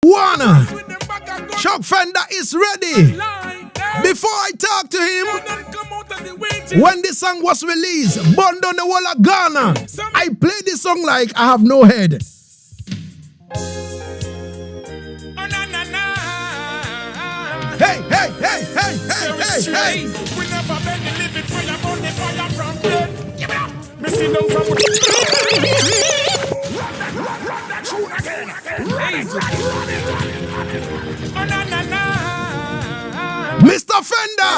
One. Chuck Fenda is ready. Before I talk to him, when this song was released, burned on the wall of Ghana, I played this song like I have no head. Hey, hey, hey, hey, hey, hey, hey. We never been the living fire, burn the fire from dead. Give it up. Me see them from that tune again. Mr. Fenda.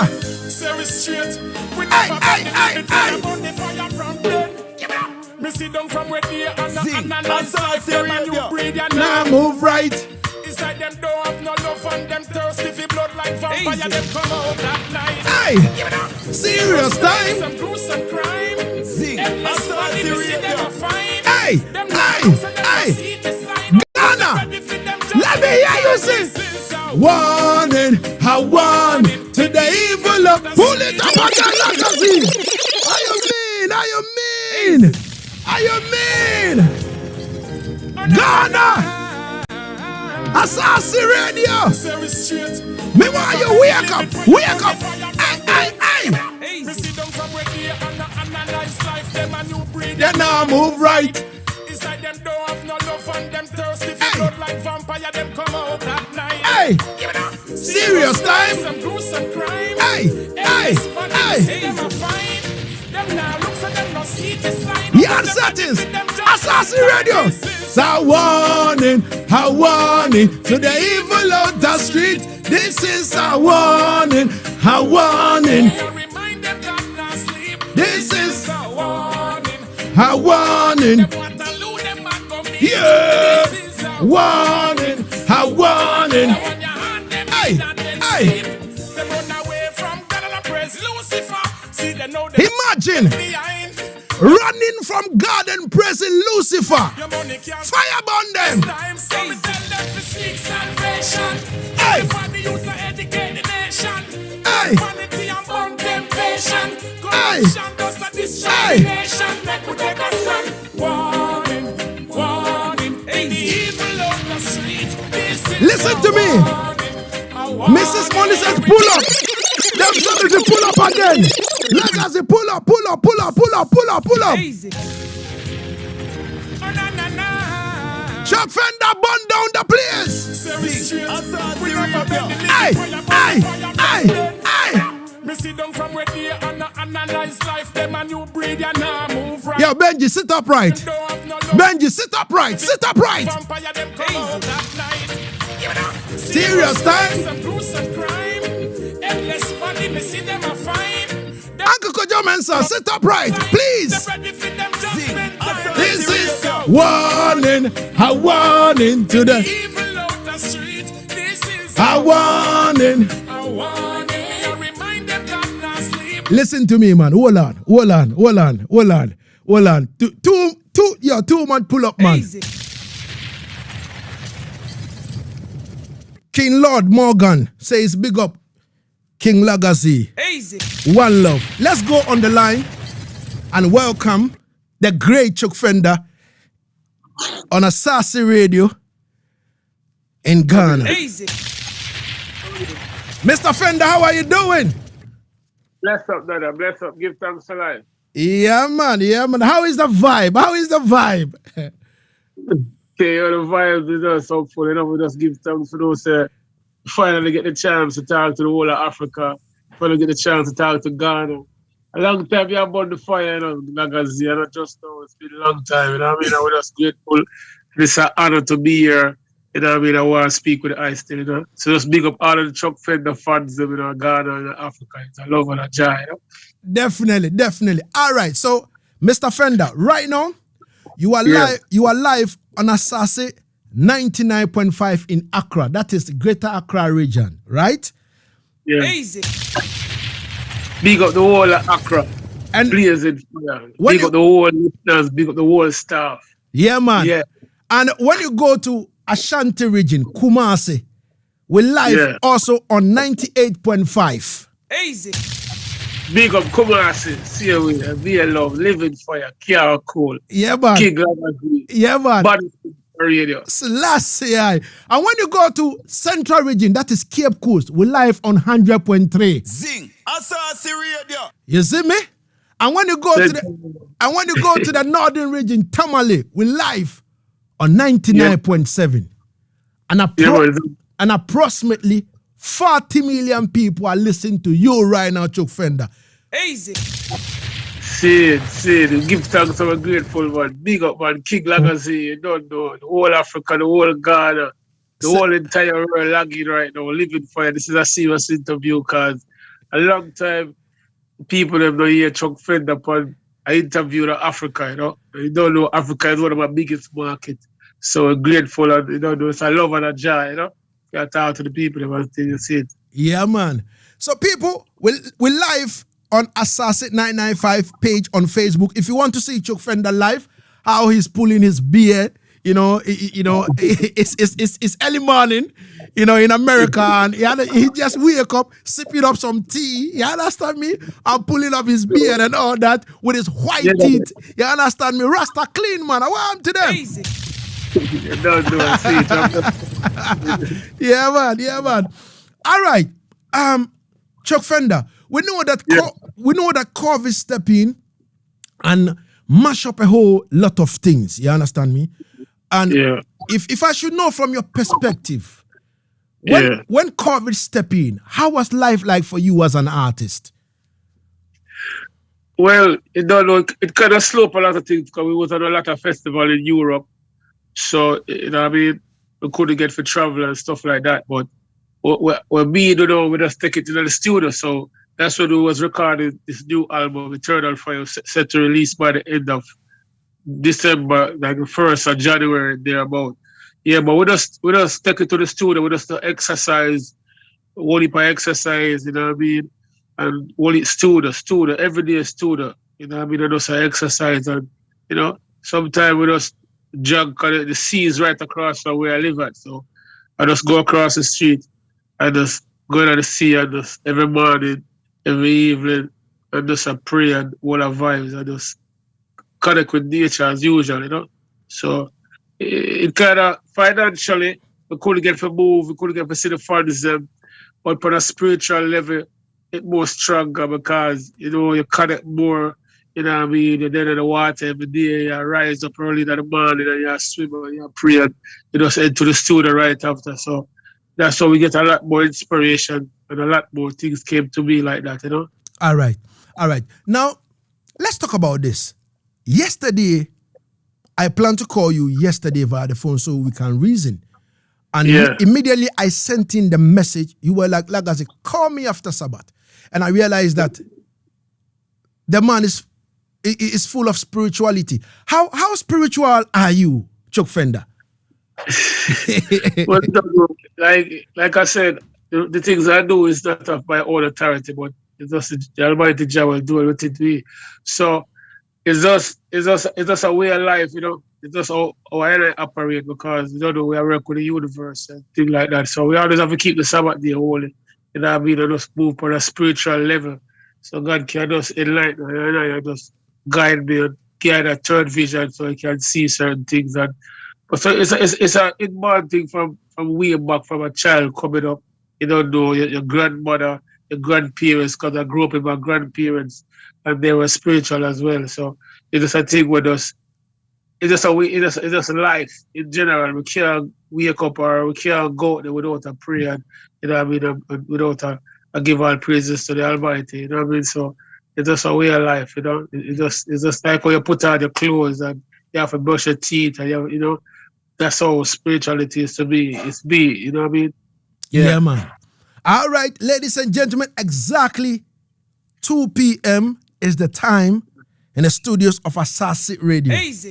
Hey, hey, hey, hey. Burn the fire from dead. Give it up. Me see them from where they are and Asaase, man, you breathe and now move right. Inside them don't have no love and them thirsty for blood like vampire. Them come out that night. Hey, serious time. Some gruesome crime. Asaase, hey, hey, hey. Ghana, let me hear you sing. Warning, I warn to the evil of. Pull it up again, Lagazee. How you mean? How you mean? How you mean? Ghana. Asaase Radio. Me want you wake up. Wake up. Hey, hey, hey. Then now move right. Inside them don't have no love and them thirsty for blood like vampire. Them come out that night. Hey, serious time. Some gruesome crime. Hey, hey, hey. Yard settings. Asaase Radio. So warning to the evil out the street. This is a warning, a warning. This is a warning. Yeah, warning, a warning. Hey, hey. Imagine running from God and praising Lucifer. Fire burn them. Hey. Hey. Hey. Listen to me. Mrs. Money says pull up. Them said to pull up again. Lagazee pull up, pull up, pull up, pull up, pull up, pull up. Chuck Fenda burn down the place. Hey, hey, hey, hey. Yo, Benji, sit upright. Benji, sit upright. Sit upright. Serious time. Uncle Kojo Mensa, sit upright, please. This is a warning to the evil out the street. This is a warning. Listen to me, man. Hold on. Two man pull up, man. Easy. King Lord Morgan says big up King Lagazee. Easy. One love. Let's go on the line and welcome the great Chuck Fenda on Asaase Radio in Ghana. Easy. Mr. Fenda, how are you doing? Bless up, brother. Bless up. Give thanks for life. Yeah, man. How is the vibe? Okay, the vibes is just so full. We just give thanks for those finally get the chance to talk to the whole of Africa. Finally get the chance to talk to Ghana. A long time you about the fire, Lagazee, and not just now. It's been a long time, we're just grateful. It's an honor to be here. I want to speak with the ice still, So just big up all of the Chuck Fenda fans, Ghana and Africa. It's a love and a joy, Definitely. All right, so Mr. Fenda, right now, you are live on Asaase 99.5 in Accra. That is the Greater Accra region, right? Yeah. Easy. Big up the whole of Accra. And players in fire. Big up the whole listeners, big up the whole staff. Yeah, man. Yeah. And when you go to Ashanti region, Kumasi, we're live also on 98.5. Easy. Big up Kumasi, see you with Be Love, Living Fire, Kiara Cole. Yeah, man. King Lagazee. Yeah, man. radio. Selassie. And when you go to Central Region, that is Cape Coast, we live on 100.3. Zing, Asaase radio. You see me? And when you go to the Northern Region, Tamale, we live on 99.7. And approximately 40 million people are listening to you right now, Chuck Fenda. Easy. See it. Give thanks to a grateful man. Big up man, King Lagazee, you don't know. The whole Africa, the whole Ghana, the whole entire world lagging right now, living for you. This is a serious interview because a long time people have not hear Chuck Fenda upon I interviewed Africa, you know. You don't know Africa is one of my biggest markets. So we're grateful and it's a love and a joy, you know. You talk to the people about you see it. Yeah, man. So people, we live on Asaase 995 page on Facebook. If you want to see Chuck Fenda live, how he's pulling his beard, it's early morning, in America, and he just wake up, sipping up some tea, you understand me? And pulling up his beard and all that with his white teeth. You understand me? Rasta clean, man. I want to them. Easy. Don't do it. See it. Yeah, man. All right. Chuck Fenda, we know that COVID step in and mash up a whole lot of things. You understand me? And if I should know from your perspective, when COVID step in, how was life like for you as an artist? Well, it kind of slowed up a lot of things because we was on a lot of festival in Europe. So, we couldn't get for travel and stuff like that. But when we just take it to the studio. So that's when we was recording this new album, Eternal Fire, set to release by the end of December, like the 1st of January, thereabout. Yeah, but we just take it to the studio, we just exercise, only by exercise, And only studio, everyday studio, And just exercise and, sometimes we just jog, because the sea is right across from where I live at. So I just go across the street and just go to the sea and just every morning, every evening, and just pray and all our vibes and just connect with nature as usual, So it kind of financially, we couldn't get to move, we couldn't get to see the funds, but on a spiritual level, it's more stronger because, you connect more, You're then in the water every day, you rise up early in the morning and you swim and you pray and you just head to the studio right after. So that's how we get a lot more inspiration and a lot more things came to me like that, All right. Now, let's talk about this. Yesterday, I planned to call you yesterday via the phone so we can reason. And immediately I sent in the message. You were like Lagazee, call me after Sabbath. And I realized that the man is full of spirituality. How spiritual are you, Chuck Fenda? Well, like I said, the things I do is not of my own authority, but it's just the Almighty Jah will do everything to me. So it's just a way of life, It's just how I operate because we are working with the universe and things like that. So we always have to keep the Sabbath day holy. And just move on a spiritual level. So God can just enlighten me and just guide me and guide a third vision so I can see certain things. So it's an inborn thing from way back from a child coming up. You don't know your grandmother, your grandparents, because I grew up with my grandparents and they were spiritual as well. So it's just a thing with us. It's just life in general. We can't wake up or we can't go out there without a prayer, without a give all praises to the Almighty, So it's just a way of life, It's just like when you put on your clothes and you have to brush your teeth and that's how spirituality is to be. It's me, you know what I mean? Yeah, man. All right, ladies and gentlemen, exactly 2 p.m. is the time in the studios of Asaase Radio. Easy.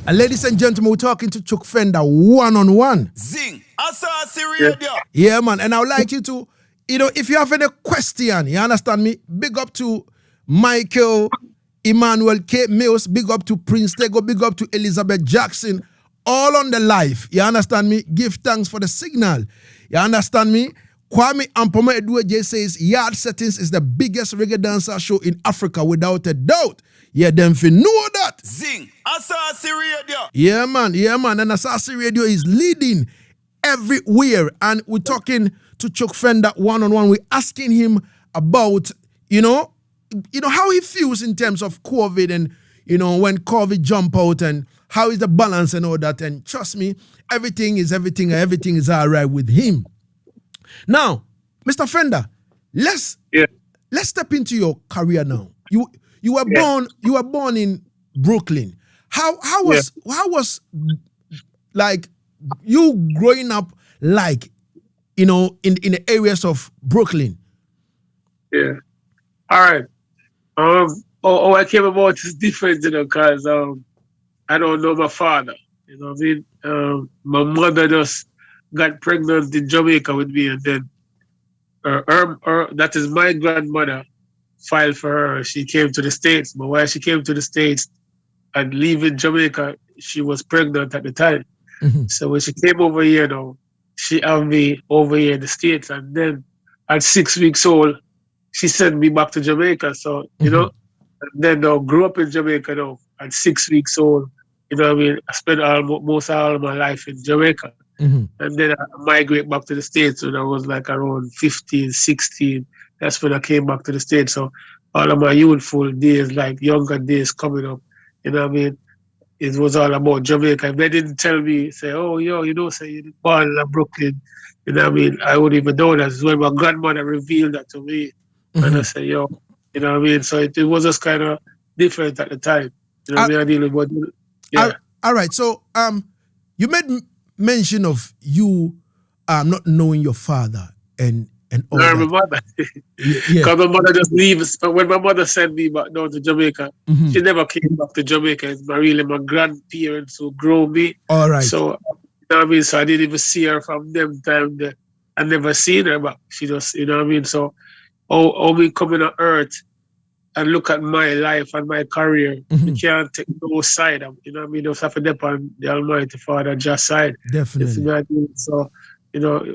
And ladies and gentlemen, we're talking to Chuck Fenda one-on-one. Zing, Asaase Radio. Yeah, man. And I would like you to, if you have any question, you understand me? Big up to Michael, Emmanuel K. Mills. Big up to Prince Tego. Big up to Elizabeth Jackson. All on the live. You understand me? Give thanks for the signal. You understand me? Kwame Ampoma Edueje says Yard Settings is the biggest reggae dancer show in Africa without a doubt. Yeah, them fi know that. Zing, Asaase Radio. Yeah, man. And Asaase Radio is leading everywhere. And we're talking to Chuck Fenda one-on-one. We're asking him about, how he feels in terms of COVID and, when COVID jump out and how is the balance and all that. And trust me, everything is all right with him. Now, Mr. Fenda, let's step into your career now. You were born in Brooklyn. How was like you growing up like in the areas of Brooklyn? Yeah. All right. I came about is different, because I don't know my father. You know what I mean? My mother just got pregnant in Jamaica with me, and then her that is my grandmother filed for her. She came to the States, but while she came to the States and leaving Jamaica, she was pregnant at the time. Mm-hmm. So when she came over here now, she had me over here in the States, and then at 6 weeks old, she sent me back to Jamaica. So, and then I grew up in Jamaica now at 6 weeks old. You know what I mean? I spent most all of my life in Jamaica. Mm-hmm. And then I migrated back to the States when I was like around 15, 16. That's when I came back to the States. So all of my youthful days, like younger days coming up, you know what I mean? It was all about Jamaica. If they didn't tell me, say, oh, say you're born in Brooklyn, you know what I mean? I wouldn't even know that. It's when my grandmother revealed that to me. Mm-hmm. And I said, you know what I mean? So it was just kind of different at the time. You know what I mean? I deal with all right. So you made mention of you not knowing your father and all that. My mother. Yeah. Because my mother just leaves. But when my mother sent me back down to Jamaica, Mm-hmm. she never came back to Jamaica. It's my grandparents who grew me. All right. So, you know what I mean? So I didn't even see her from them time. I never seen her, but she just, you know what I mean? So, how we coming on earth and look at my life and my career, Mm-hmm. you can't take no side of, you know what I mean? You have to depend on the Almighty Father just side. Definitely. You know what I mean? So,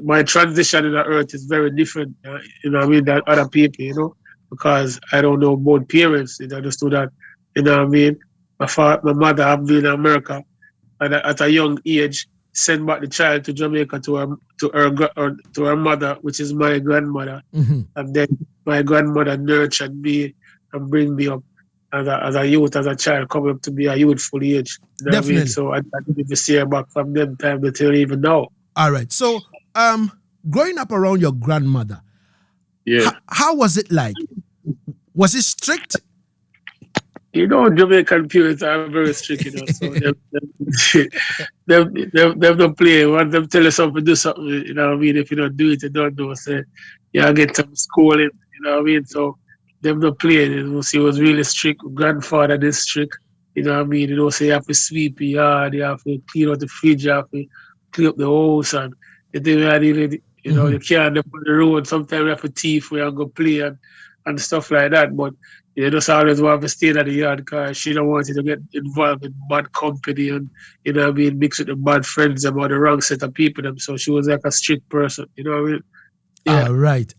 my transition in the earth is very different, you know what I mean, than other people, because I don't know both parents. I understood that, you know what I mean? My mother have been in America and at a young age, send back the child to Jamaica to her mother, which is my grandmother. Mm-hmm. And then my grandmother nurtured me and bring me up as a youth, as a child, coming up to be a youthful age. You know Definitely. what I mean? So I didn't even see her back from them time until even now. All right. So growing up around your grandmother, Yeah. how was it like? Was it strict? Jamaican parents are very strict, so them don't play. Once them tell you something, do something, you know what I mean? If you don't do it, you don't do it. So you get some schooling, you know what I mean? So them don't play. She was really strict. Grandfather is strict, you know what I mean? So you have to sweep the yard, you have to clean out the fridge, you have to clean up the house, and you you can't up on the road. Sometimes you have to thief where you go play and stuff like that. But you just always want to stay at the yard because she don't want you to get involved in bad company and, you know what I mean, mix with the bad friends about the wrong set of people. So she was like a strict person, you know what I mean? Yeah.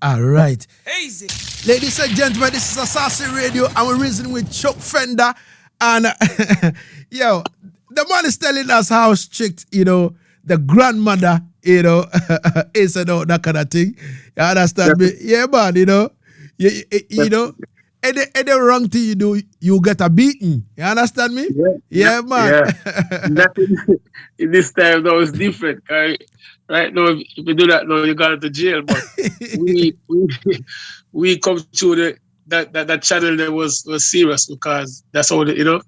All right. Easy. Ladies and gentlemen, this is Asaase Radio, and we're reasoning with Chuck Fenda. And, the man is telling us how strict, the grandmother, is and all that kind of thing. You understand me? Yeah, man, any wrong thing you do, you get a beating. You understand me? Yeah, man. Yeah. In this time, though, it's different. Right now, if you do that, now you got to jail. But we come to that channel that was serious because that's how you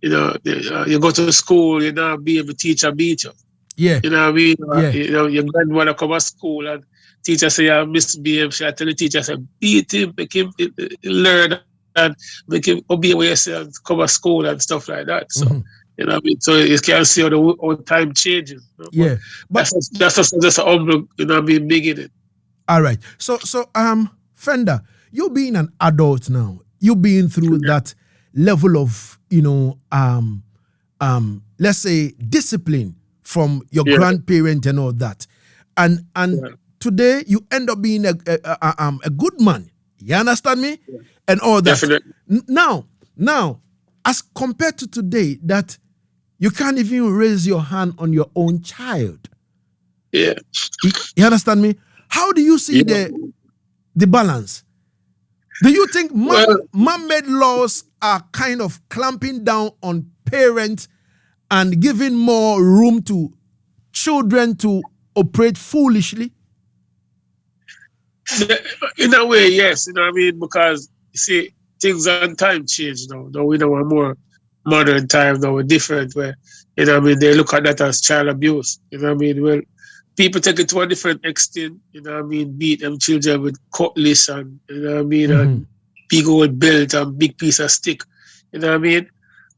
go to school, be able to teach and beat you. Yeah. You know what I mean? Yeah. Your grandmother come to school and teacher say you misbehave. She tell the teacher, say, beat him, make him learn and make him obey yourself, come to school and stuff like that. So, you know what I mean? So you can see how the time changes. Yeah. But that's just a humble, beginning. All right. So, Fenda, you being an adult now, you being through that level of, let's say discipline from your grandparent and all that. And today you end up being a good man. You understand me? Yeah. And all that. Definitely. Now, as compared to today, that you can't even raise your hand on your own child. Yeah. You understand me? How do you see the balance? Do you think man-made laws are kind of clamping down on parents and giving more room to children to operate foolishly? In a way, yes. You know what I mean? Because, you see, things and time change now. Now we know a more modern time now, we're different where, you know what I mean, they look at that as child abuse. You know what I mean? Well, people take it to a different extent, you know what I mean, beat them children with cutlass and, you know what I mean, and big old belt and big piece of stick. You know what I mean?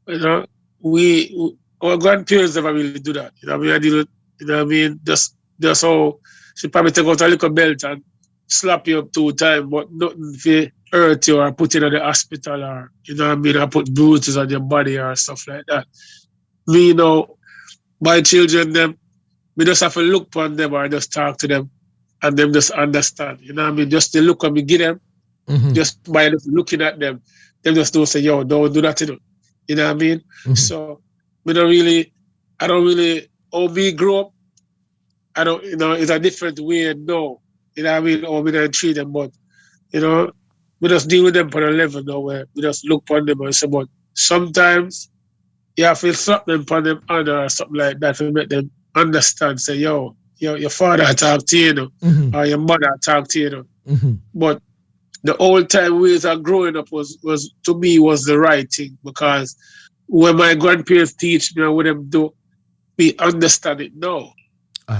You know, our grandparents never really do that. You know what I mean? I did, you know what I mean? Just how she probably take out a little belt and slap you up 2 times, but nothing for hurt you or put you in the hospital or, you know what I mean, or put bruises on your body or stuff like that. Me, you know, my children, them, we just have to look upon them or just talk to them and them just understand. You know what I mean? Just the look when we give them, just by just looking at them just don't say, yo, don't do that, you know. You know what I mean? So I don't really, how we grow up, I don't, you know, it's a different way, no. You know what I mean? Or we don't treat them, but, you know, we just deal with them on a level now where we just look upon them and say, but sometimes you have to slap them upon them under or something like that to make them understand, say, yo, your father talk to you, know, or your mother talk to you, know. But the old time ways of growing up was to me was the right thing, because when my grandparents teach me and what them do, we understand it now.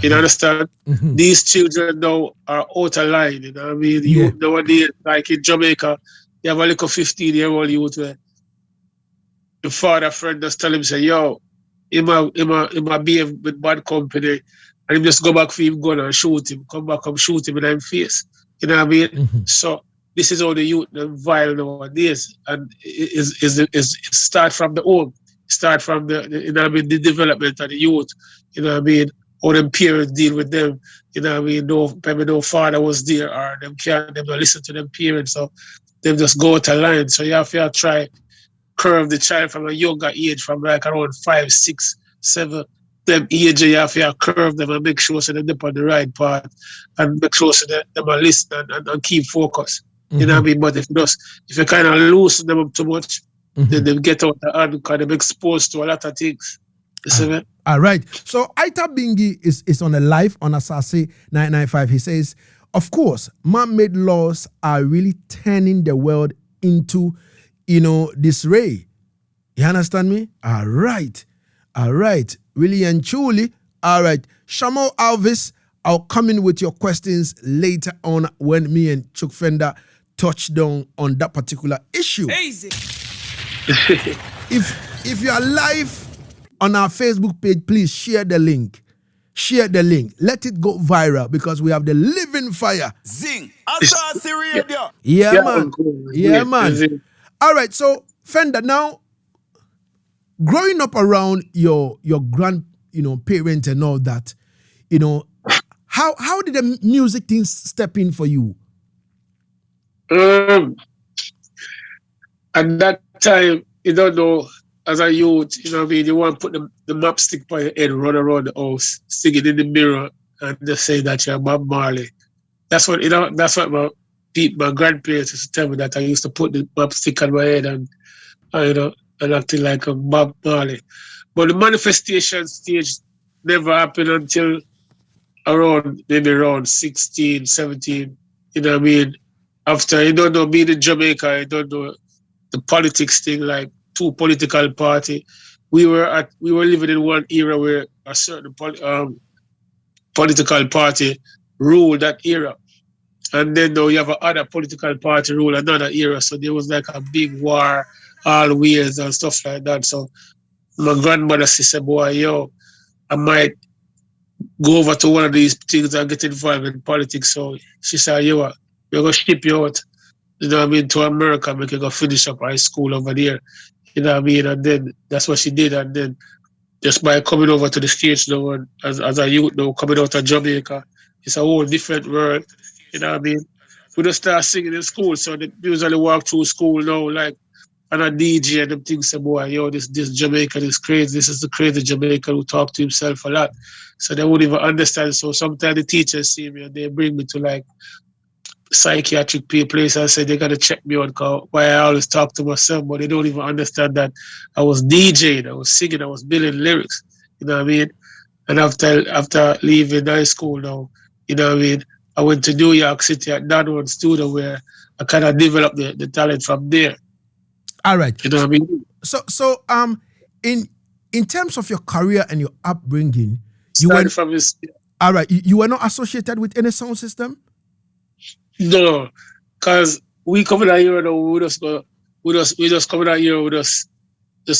You understand? These children now are out of line, you know what I mean? You nowadays, like in Jamaica, you have a little 15-year-old youth where the father friend just tell him, say, yo, he might behave with bad company, and he just go back for him gun and shoot him, come back and shoot him in his face. You know what I mean? So this is how the youth are vile nowadays, and it start from the home, start from the you know what I mean, the development of the youth. You know what I mean? Or them parents deal with them. You know what I mean? Maybe no father was there, or them don't listen to them parents, so them just go out of line. So you have to try curve the child from a younger age, from like around 5, 6, 7. Them age, you have to curve them and make sure so they're on the right path, and make sure so that them are listening and keep focus. You know what I mean? But if you kind of loosen them up too much, then they get out the hand because they're exposed to a lot of things. You see me? All right. So Aita Bingi is on a live on Asaase 995. He says, of course, man-made laws are really turning the world into, you know, disarray. You understand me? All right. Really and truly. All right. Shamo Alvis, I'll come in with your questions later on when me and Chuck Fenda touch down on that particular issue. Easy. If you are live on our Facebook page, please share the link. Share the link. Let it go viral because we have the living fire. Zing. Asaase radio. Yeah, man. Yeah, man. All right. So, Fenda, now, growing up around your grand, parents and all that, how did the music things step in for you? At that time, you don't know, as a youth, you know what I mean, you want to put the map stick by your head, run around the house, stick it in the mirror, and just say that you're Bob Marley. That's what my grandparents used to tell me, that I used to put the map stick on my head and acting like a Bob Marley. But the manifestation stage never happened until maybe around 16, 17, you know what I mean? After, you don't know, being in Jamaica, you don't know the politics thing, like 2 political party. We were living in one era where a certain political party ruled that era. And then now you have another political party rule another era. So there was like a big war always and stuff like that. So my grandmother said, boy, yo, I might go over to one of these things and get involved in politics. So she said, yo, we're going to ship you out, you know what I mean, to America, make you go finish up high school over there. You know what I mean? And then that's what she did. And then just by coming over to the States now, and as a youth now, coming out of Jamaica, it's a whole different world. You know what I mean? We just start singing in school. So they usually walk through school now, like and a DJ and them things say, boy, yo, this Jamaican is crazy. This is the crazy Jamaican who talk to himself a lot. So they wouldn't even understand. So sometimes the teachers see me and they bring me to like psychiatric place and say they gotta check me out because why I always talk to myself, but they don't even understand that I was DJing, I was singing, I was building lyrics. You know what I mean? And after leaving high school now, you know what I mean, I went to New York City at Don One Studio where I kind of developed the talent from there. All right. You know what I mean? So in terms of your career and your upbringing, all right, you were not associated with any sound system? No, because we coming out here, we just coming out here, we just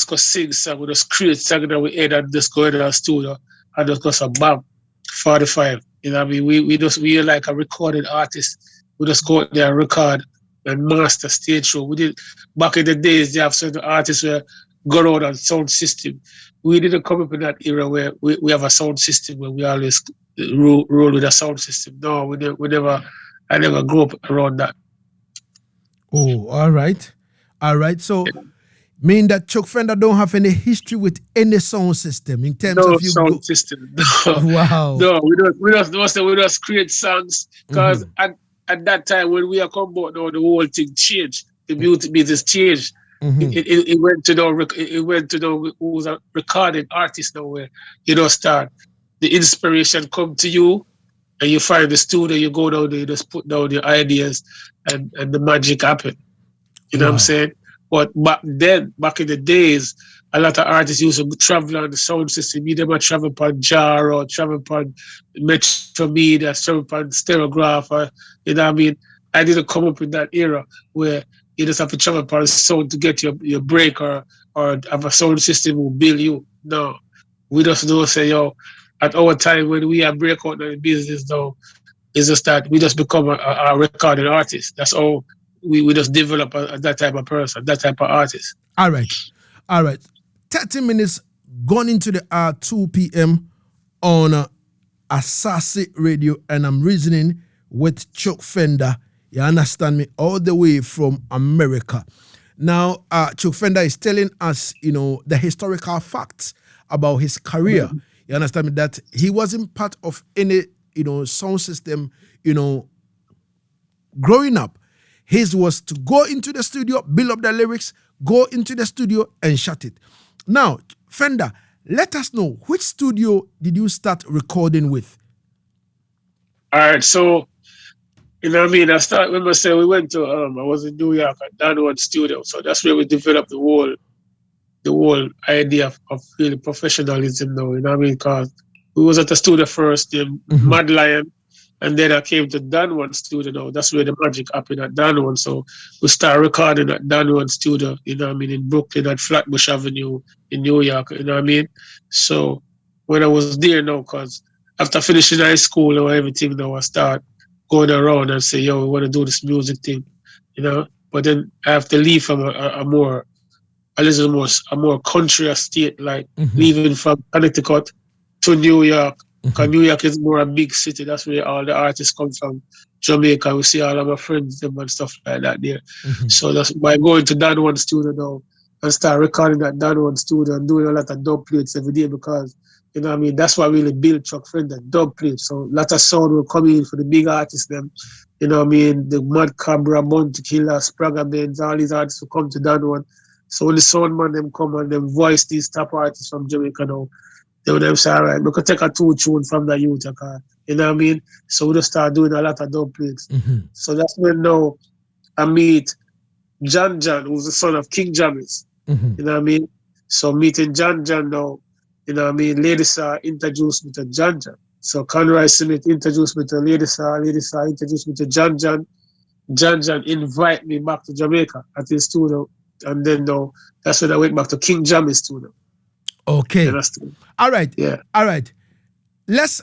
go sing song, we just create song that we head and just go in our studio and just go some bam, 45. You know what I mean? We are like a recorded artist. We just go out there and record and master stage show. We did back in the days. They have certain artists where go around on sound system. We didn't come up in that era where we have a sound system where we always roll with a sound system. No, we never. I never grew up around that. Oh, all right. So, mean that Chuck Fenda don't have any history with any sound system in terms of you. No sound system. No. Wow. No, we just create songs because at that time when we are come out, now the whole thing changed. The beauty business changed. It went to who's a recording artist now where start the inspiration come to you. And you find the studio, you go down there, you just put down your ideas and the magic happen. You know what I'm saying? But back in the days, a lot of artists used to travel on the sound system. You never travel upon jar or travel upon Metro Media, travel upon Stereograph. Or, you know what I mean? I didn't come up in that era where you just have to travel upon sound to get your break or have a sound system who build you. No. We just don't say, yo, at our time when we are break out in the business now, is just that we just become a recording artist. That's all we just develop that type of person, that type of artist. All right. 30 minutes gone into the 2 p.m. on Asaase Radio, and I'm reasoning with Chuck Fenda. You understand me? All the way from America. Now, Chuck Fenda is telling us, the historical facts about his career. Mm-hmm. You understand me? That he wasn't part of any, sound system, growing up. His was to go into the studio, build up the lyrics, go into the studio and shut it. Now, Fenda, let us know, which studio did you start recording with? All right, so, you know what I mean? Remember saying we went to, I was in New York at Don One Studio. So that's where we developed the whole idea of really professionalism now, you know what I mean? Because we was at the studio first, Mad Lion, and then I came to Don One Studio now. That's where the magic happened at Don One. So we started recording at Don One Studio, you know what I mean, in Brooklyn at Flatbush Avenue in New York, you know what I mean? So when I was there now, because after finishing high school or everything now, I start going around and say, yo, we want to do this music thing, But then I have to leave from a more country state, like leaving from Connecticut to New York. Because New York is more a big city. That's where all the artists come from. Jamaica, we see all of my friends them and stuff like that there. So that's by going to Don One Studio now and start recording at Don One Studio and doing a lot of dub plates every day because, you know what I mean, that's what really built Chuck Fenda, dub plates. So a lot of sound will come in for the big artists them. You know what I mean? The Mad Cabra, Bounty Killer, Spragga Benz, all these artists will come to Don One. So when the sound man them come and them voice these top artists from Jamaica now, they would say, all right, we could take a 2 tune from the youth, you know what I mean? So we just start doing a lot of dub plates. So that's when now I meet John, who's the son of King Jamis. You know what I mean? So meeting John now, you know what I mean? Lady Saw introduced me to John. So Conroy Smith introduced me to Lady Saw introduced me to John. John invite me back to Jamaica at his studio. And then now, that's when I went back to King Jammy's studio. Okay. All right. Yeah. All right. Let's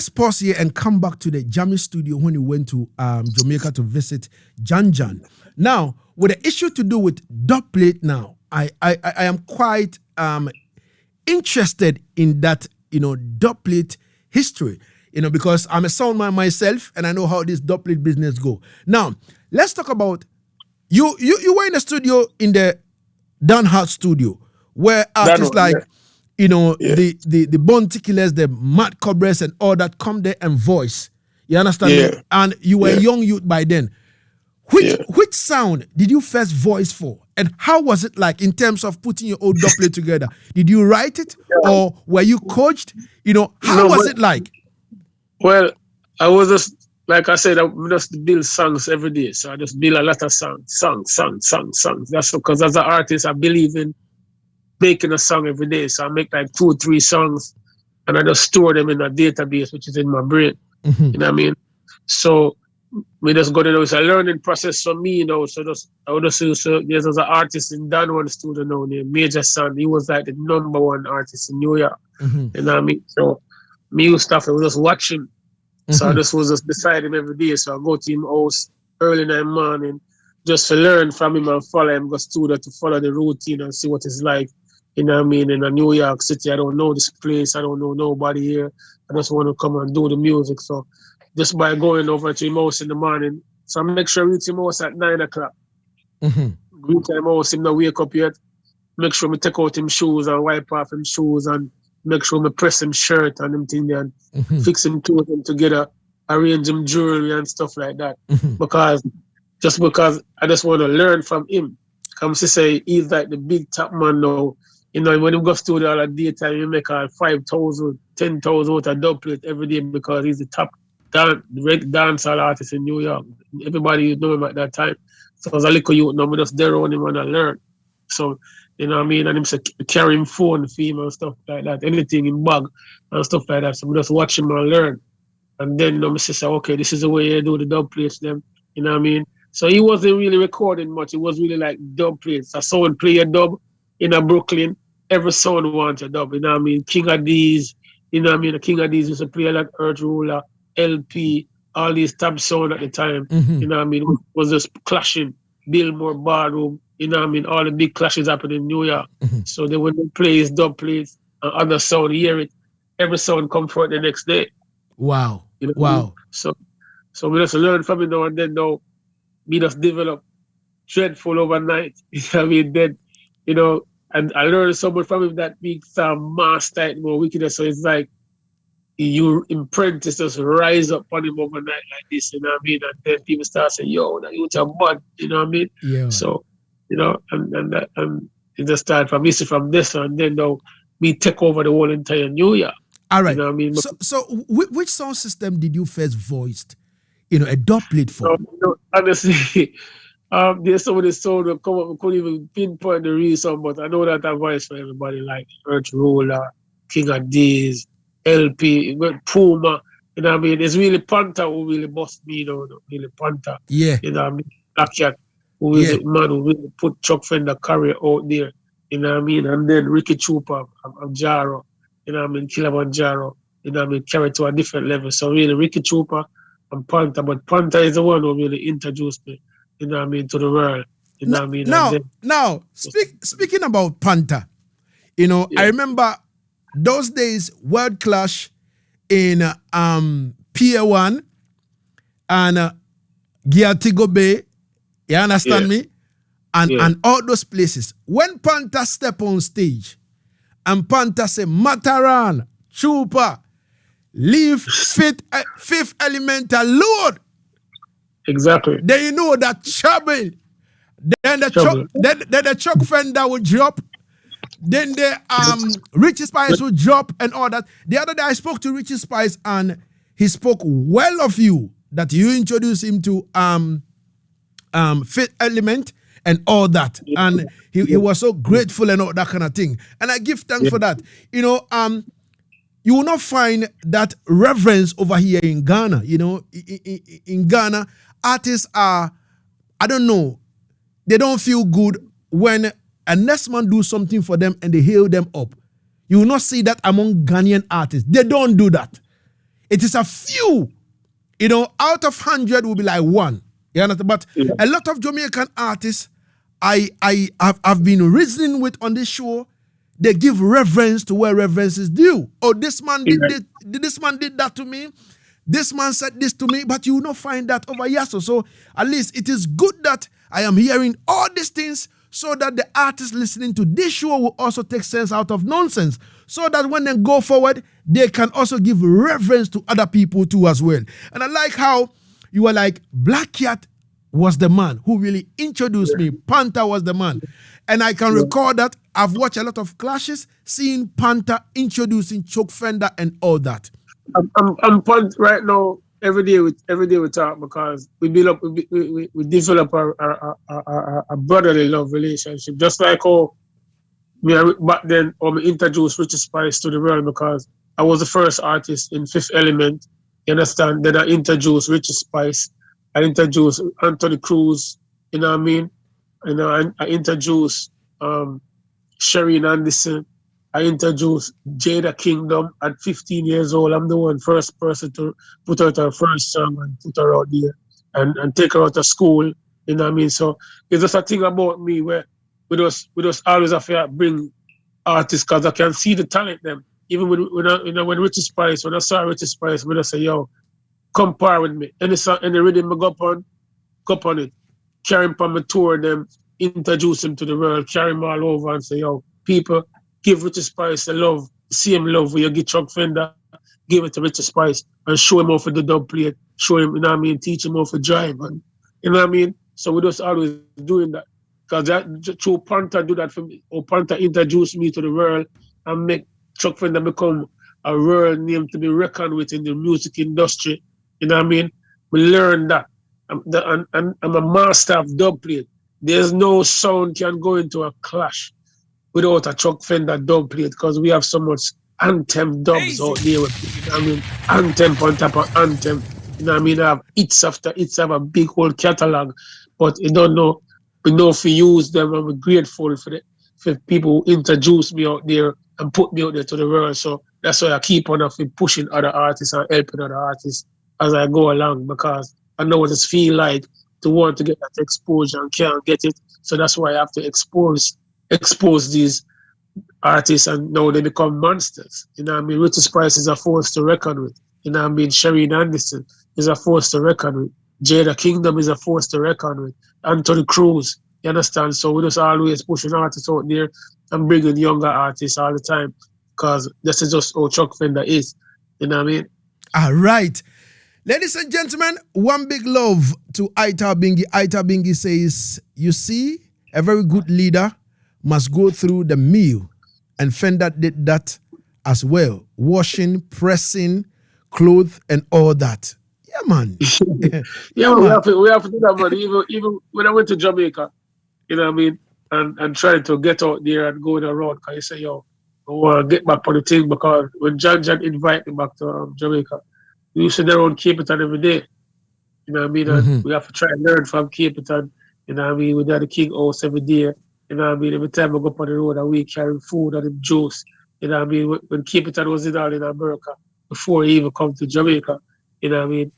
pause here and come back to the Jammy studio when you went to Jamaica to visit John. Now, with the issue to do with dub plate now, I am quite interested in that, dub plate history, because I'm a sound man myself and I know how this dub plate business go. Now, let's talk about you were in the studio in the Dan Hart Studio, where artists like, the Bounty Killers, the Mad Cobras and all that come there and voice. You understand me? And you were a young youth by then. Which sound did you first voice for? And how was it like in terms of putting your old dub plate together? Did you write it or were you coached? How was it like? Well, I was just, like I said, I just build songs every day. So I just build a lot of songs. That's because as an artist, I believe in making a song every day. So I make like 2 or 3 songs and I just store them in a database, which is in my brain. Mm-hmm. You know what I mean? So we just got it's a learning process for me, So I would just say, there's an artist in Dan One Studio now named Major Son. He was like the #1 artist in New York. Mm-hmm. You know what I mean? So me and stuff, I was just watching. So I just was just beside him every day. So I go to him house early in the morning just to learn from him and follow him, go studio to follow the routine and see what it's like. You know what I mean? In a New York City, I don't know this place. I don't know nobody here. I just want to come and do the music. So just by going over to him house in the morning, so I make sure I reach him house at 9 o'clock. Greet him house, him not wake up yet. Make sure I take out him shoes and wipe off him shoes and make sure I press him shirt and him thing and fix him two of them together, arrange him jewelry and stuff like that. Because I just want to learn from him. Come to say he's like the big top man now. When he goes to all the daytime, he make 5,000, 10,000 out of dub plate every day because he's the top dancehall artist in New York. Everybody know him at that time. So as a little youth, now we just there on him and I learn. So, you know what I mean? And him say carry him phone, film and stuff like that, anything in bag and stuff like that. So we just watch him and learn. And then I say, okay, this is the way you do the dub plates them. You know what I mean? So he wasn't really recording much. It was really like dub plates. So someone play a dub in a Brooklyn, every sound wants a dub. You know what I mean? King of D's, you know what I mean? The King of D's used to play like Earth Ruler, LP, all these top sound at the time. You know what I mean? It was just clashing. Billmore, Ballroom, you know what I mean? All the big clashes happen in New York. So they when they play his dub plates and other sound, hear it, every sound come forth the next day. Wow. You know wow. I mean? So we just learn from it now and then now. We just develop dreadful overnight. You know what I mean? Then, and I learned so much from him that makes master it more wickedness. So it's like you apprentice just rise up on him overnight like this, you know what I mean? And then people start saying, yo, that youth a bud, you know what I mean? Yeah. So, and it just started from this and then now we take over the whole entire New Year. All right. You know what I mean? So which sound system did you first voiced, a dub plate for? Honestly, there's some of the sound that come up, we couldn't even pinpoint the reason, but I know that I voice for everybody like Earth Ruler, King of D's, LP, Puma, you know what I mean? It's really Panther who really bust me, really Panther. Yeah. You know what I mean? Black Cat, who is the man who really put Chuck Fenda career out there, you know what I mean? And then Ricky Trooper of Jaro, you know what I mean? Kilimanjaro, you know what I mean? Carry to a different level. So really Ricky Trooper and Panther, but Panther is the one who really introduced me, you know what I mean, to the world. You know what I mean? Now, speaking about Panther, I remember those days, World Clash in Pier 1 and Giatigo Bay, you understand me? And all those places. When Panther step on stage and Panther say, Mataran, Chupa, leave fifth elemental load. Exactly. Then you know that trouble. Then the Chuck Fender will drop. Then the Richie Spice will drop and all that. The other day I spoke to Richie Spice and he spoke well of you, that you introduced him to Fifth Element and all that. And he was so grateful and all that kind of thing. And I give thanks for that. You will not find that reverence over here in Ghana. In Ghana, artists are, I don't know, they don't feel good when a next man do something for them and they hail them up. You will not see that among Ghanaian artists. They don't do that. It is a few. Out of 100 will be like one. You understand? But a lot of Jamaican artists I've been reasoning with on this show, they give reverence to where reverence is due. Oh, this man did this man did that to me. This man said this to me, but you will not find that over here. So at least it is good that I am hearing all these things so that the artists listening to this show will also take sense out of nonsense, so that when they go forward, they can also give reverence to other people too as well. And I like how you were like, Black Cat was the man who really introduced me. Panther was the man. And I can recall that I've watched a lot of clashes, seeing Panther introducing Choke Fenda and all that. I'm right now. Every day we talk, because we develop a brotherly love relationship. Just like how back then, I introduced Richie Spice to the world, because I was the first artist in Fifth Element. You understand? Then I introduced Richie Spice. I introduced Anthony Cruz. You know what I mean? You know, I introduced Shireen Anderson. I introduced Jada Kingdom at 15 years old. I'm the first person to put out her first song and put her out there and take her out of school. You know what I mean? So it's just a thing about me where we just always have to bring artists, because I can see the talent them. Even when Richie Spice, when I saw Richie Spice, when I say, yo, come par with me. Any rhythm I go on it. Carry him on my tour, them, introduce him to the world, carry him all over and say, yo, people, give Richie Spice the love, same love where you get Chuck Fenda, give it to Richie Spice and show him how to the dub plate, show him, you know what I mean, teach him how to drive, and you know what I mean? So we just always doing that. Because that through Panther do that for me, or Panther introduced me to the world and make Chuck Fenda become a world name to be reckoned with in the music industry. You know what I mean? We learned that. I'm a master of dub plate. There's no sound can go into a clash without a Chuck Fenda dub plate, because we have so much anthem dubs out there. You know what I mean? Anthem on top of anthem. You know what I mean? I have hits after hits, have a big whole catalog, but you don't know. We know if we use them, and we're grateful for people who introduce me out there and put me out there to the world. So that's why I keep on pushing other artists and helping other artists as I go along, because I know what it feels like to want to get that exposure and can't get it. So that's why I have to expose these artists, and now they become monsters. You know what I mean? Richie Spice is a force to reckon with. You know what I mean? Shireen Anderson is a force to reckon with. Jada Kingdom is a force to reckon with. Anthony Cruz, you understand? So we just always pushing artists out there and bringing younger artists all the time, because this is just how Chuck Fenda is. You know what I mean? All right. Ladies and gentlemen, one big love to Aita Bingi. Aita Bingi says, you see, a very good leader must go through the meal, and Fenda did that as well. Washing, pressing, clothes, and all that. Yeah, man. Yeah, man. We have to do that, man. Even when I went to Jamaica, you know what I mean, and trying to get out there and go the road, because you say, yo, I want to get back on the thing, because when John invited me back to Jamaica, we used to there on Cape Town every day. You know what I mean? And we have to try and learn from Cape Town. You know what I mean? We did the King House every day. You know what I mean? Every time I go up on the road, we carrying food and juice. You know what I mean? When Cape Town was in America, before he even come to Jamaica, you know what I mean?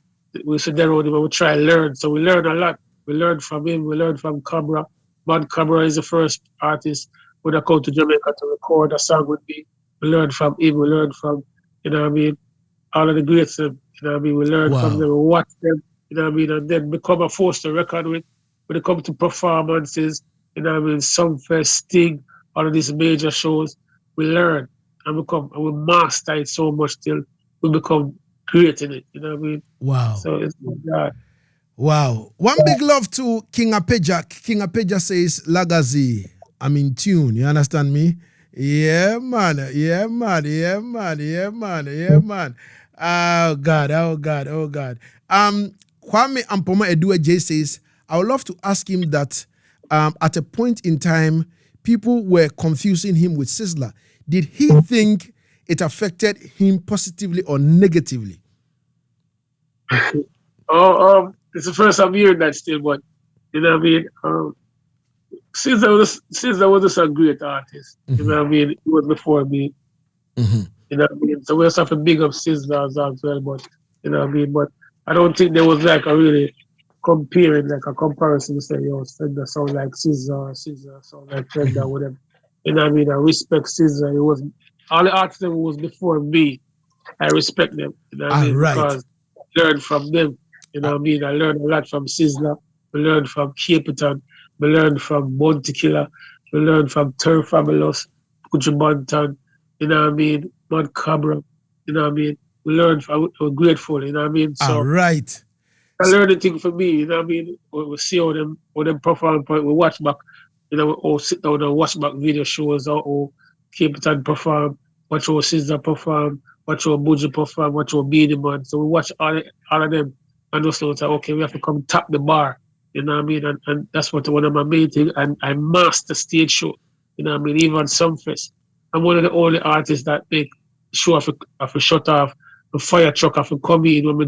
We sit there on him and we try and learn. So we learn a lot. We learned from him. We learned from Cabra. Bad Cabra is the first artist when I come to Jamaica to record a song with me. We learned from him. We learned from, you know what I mean, all of the greats. You know what I mean? We learned from them. We watch them. You know what I mean? And then become a force to record with. When it comes to performances, you know what I mean, Sumfest, Sting, all of these major shows, we learn and we master it so much till we become great in it. You know what I mean? Wow. So it's God. Wow. One big love to King Apeja. King Apeja says, Lagazee, I'm in tune. You understand me? Yeah, man. Yeah, man. Yeah, man. Yeah, man. Yeah, man. Oh, God. Oh, God. Oh, God. Kwame Ampoma Edua J says, I would love to ask him that at a point in time, people were confusing him with Sizzler. Did he think it affected him positively or negatively? It's the first I'm hearing that still, but you know what I mean? Sizzler was just a great artist. You know what I mean? He was before me. You know what I mean? So we just have to big up Sizzler as well, but you know what I mean? But I don't think there was like a really comparing, like a comparison to say, yo, Fenda sound like Sizzler sound like Fenda, whatever. You know what I mean? I respect Sizzler. It was all the artists that was before me. I respect them. You know what I mean? Right. Because I learned from them. You know what I mean? I learned a lot from Sizzler. I learned from Cape Town. We learn from Bounty Killer. We learn from Turf Fabulous, Gucci Bantan, you know what I mean? Mad Cabra, you know what I mean? We learn from, we're grateful, you know what I mean? So All right. I learned a thing for me, you know what I mean? We see how them perform, we watch back, you know, or sit down and watch back video shows, or Capitan perform, watch how Caesar perform, watch how Buju perform, watch how Beanie Man. So we watch all of them and just know that, okay, we have to come tap the bar, you know what I mean? And that's what one of my main things. And I master stage show, you know what I mean? Even Sumfest. I'm one of the only artists that make show off a shut off, the fire truck off and come in when we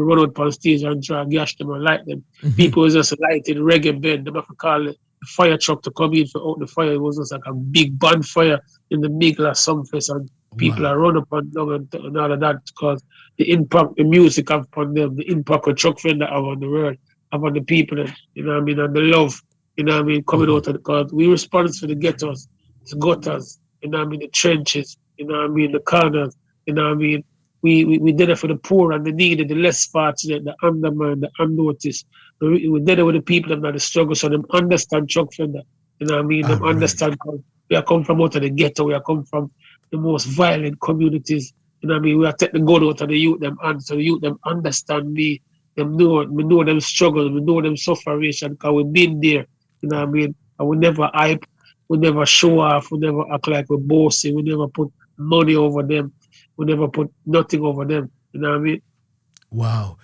run out on stage and draw gash them and light them. People was just lighting reggae bed, them have to call it the fire truck to come in for out the fire. It was just like a big bonfire in the middle of Sumfest, and people are run up and down and all of that because the impact the music have upon them, the impact of Chuck Fenda have on the world, have on the people, and, you know what I mean, and the love, you know what I mean, coming out of the because we respond for the ghettos, the gutters, you know what I mean, the trenches, you know what I mean, the corners, you know what I mean. We did it for the poor and the needy, the less fortunate, the undermined, the unnoticed. We did it with the people that are the struggle, so them understand Chuck Fenda. You know what I mean? Them understand we are come from out of the ghetto, we are come from the most violent communities. You know what I mean? We are taking the good out of the youth them and so the youth them understand me. We know them struggle, we know them sufferation because we've been there. You know what I mean? And we never hype, we never show off, we never act like we're bossy, we never put money over them. We never put nothing over them. You know what I mean? Wow.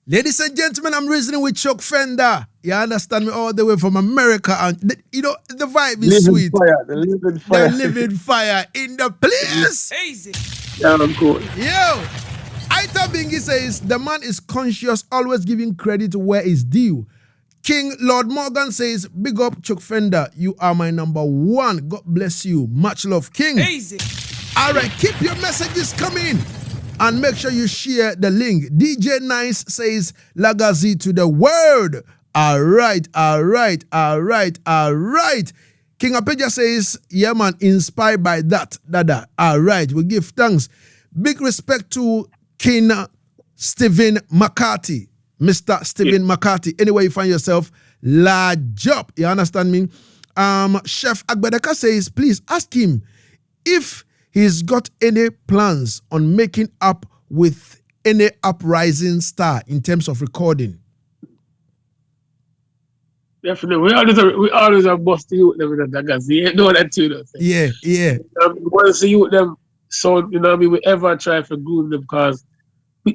Ladies and gentlemen, I'm reasoning with Chuck Fenda. You understand me all the way from America. And, you know, the vibe is sweet. The living fire. The living fire in the place. Easy. Yeah, I'm cool. Yo. Aita Bingi says, the man is conscious, always giving credit where it's due. King Lord Morgan says, big up Chuck Fenda. You are my number one. God bless you. Much love, King. Easy. All right, keep your messages coming and make sure you share the link. DJ Nice says Lagazee to the world. All right. King Apeja says, yeah, man, inspired by that. Dada. All right, we give thanks. Big respect to King Stephen McCarthy, Mr. Stephen McCarthy. Anywhere you find yourself, large job. You understand me? Chef Agbedeka says, please ask him if he's got any plans on making up with any uprising star in terms of recording. Definitely. We always are busting you with them in the Lagazee. You know that too. Yeah. Once you with them, so, you know what I mean, we ever try to groom them because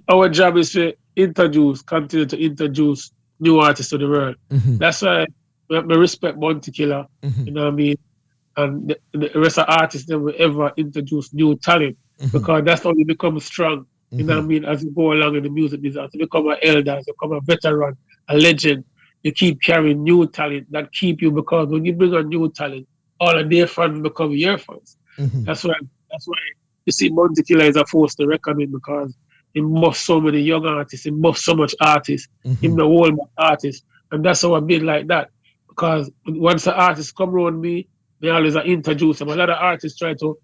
our job is to continue to introduce new artists to the world. That's why we respect Bounty Killer, you know what I mean? And the rest of artists that will ever introduce new talent because that's how you become strong. You know what I mean? As you go along in the music business, you become an elder, as you become a veteran, a legend. You keep carrying new talent that keep you because when you bring on new talent, all of their fans become your fans. That's why you see Bounty Killer is a force to reckon with because he must so many young artists, he must so much artists, in the whole artists. And that's how I've been like that. Because once the artists come around me, they always introduce them. A lot of artists try to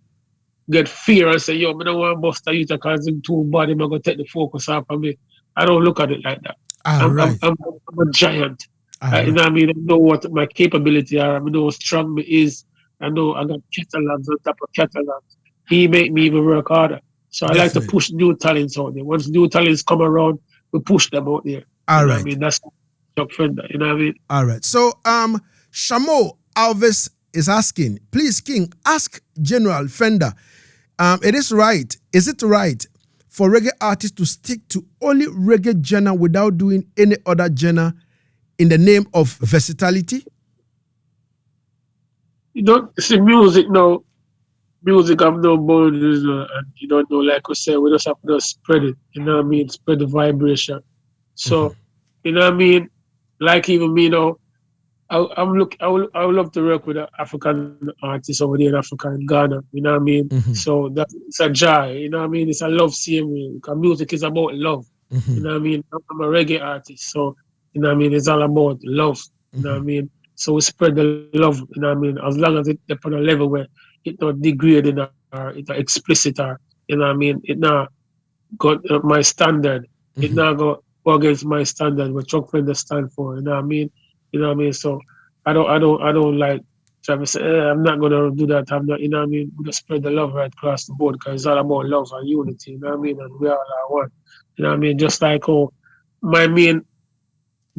get fear and say, yo, I don't want to bust a youth because I'm too bad, I'm going to take the focus off of me. I don't look at it like that. I'm a giant. You know what I mean? I know what my capability are. I know how strong me is. I know I got catalogs on top of catalogs. He make me even work harder. So I like to push new talents out there. Once new talents come around, we push them out there. All right. I mean, that's Chuck Fenda. You know what I mean? All right. So, Shamo Alves is asking, please, King, ask General Fenda, is it right for reggae artists to stick to only reggae genre without doing any other genre in the name of versatility? You don't see music now. Music have no boundaries, and you don't know, like we say, we just have to spread it. You know what I mean? Spread the vibration. So, you know what I mean? Like even me now, I would love to work with an African artist over there in Africa, in Ghana. You know what I mean? So it's a joy. You know what I mean? It's a love same way. Because music is about love. You know what I mean? I'm a reggae artist, so you know what I mean? It's all about love. You know what I mean? So we spread the love. You know what I mean? As long as it's on a level where it's not degrading or it's not explicit or you know what I mean? It not got my standard. It not go against my standard. What Chuck Fenda stand for. You know what I mean? You know what I mean? So I don't like trying to say, I'm not gonna do that. I'm not, you know what I mean? We just spread the love right across the board because it's all about love and unity, you know what I mean? And we all are one. You know what I mean? Just like my main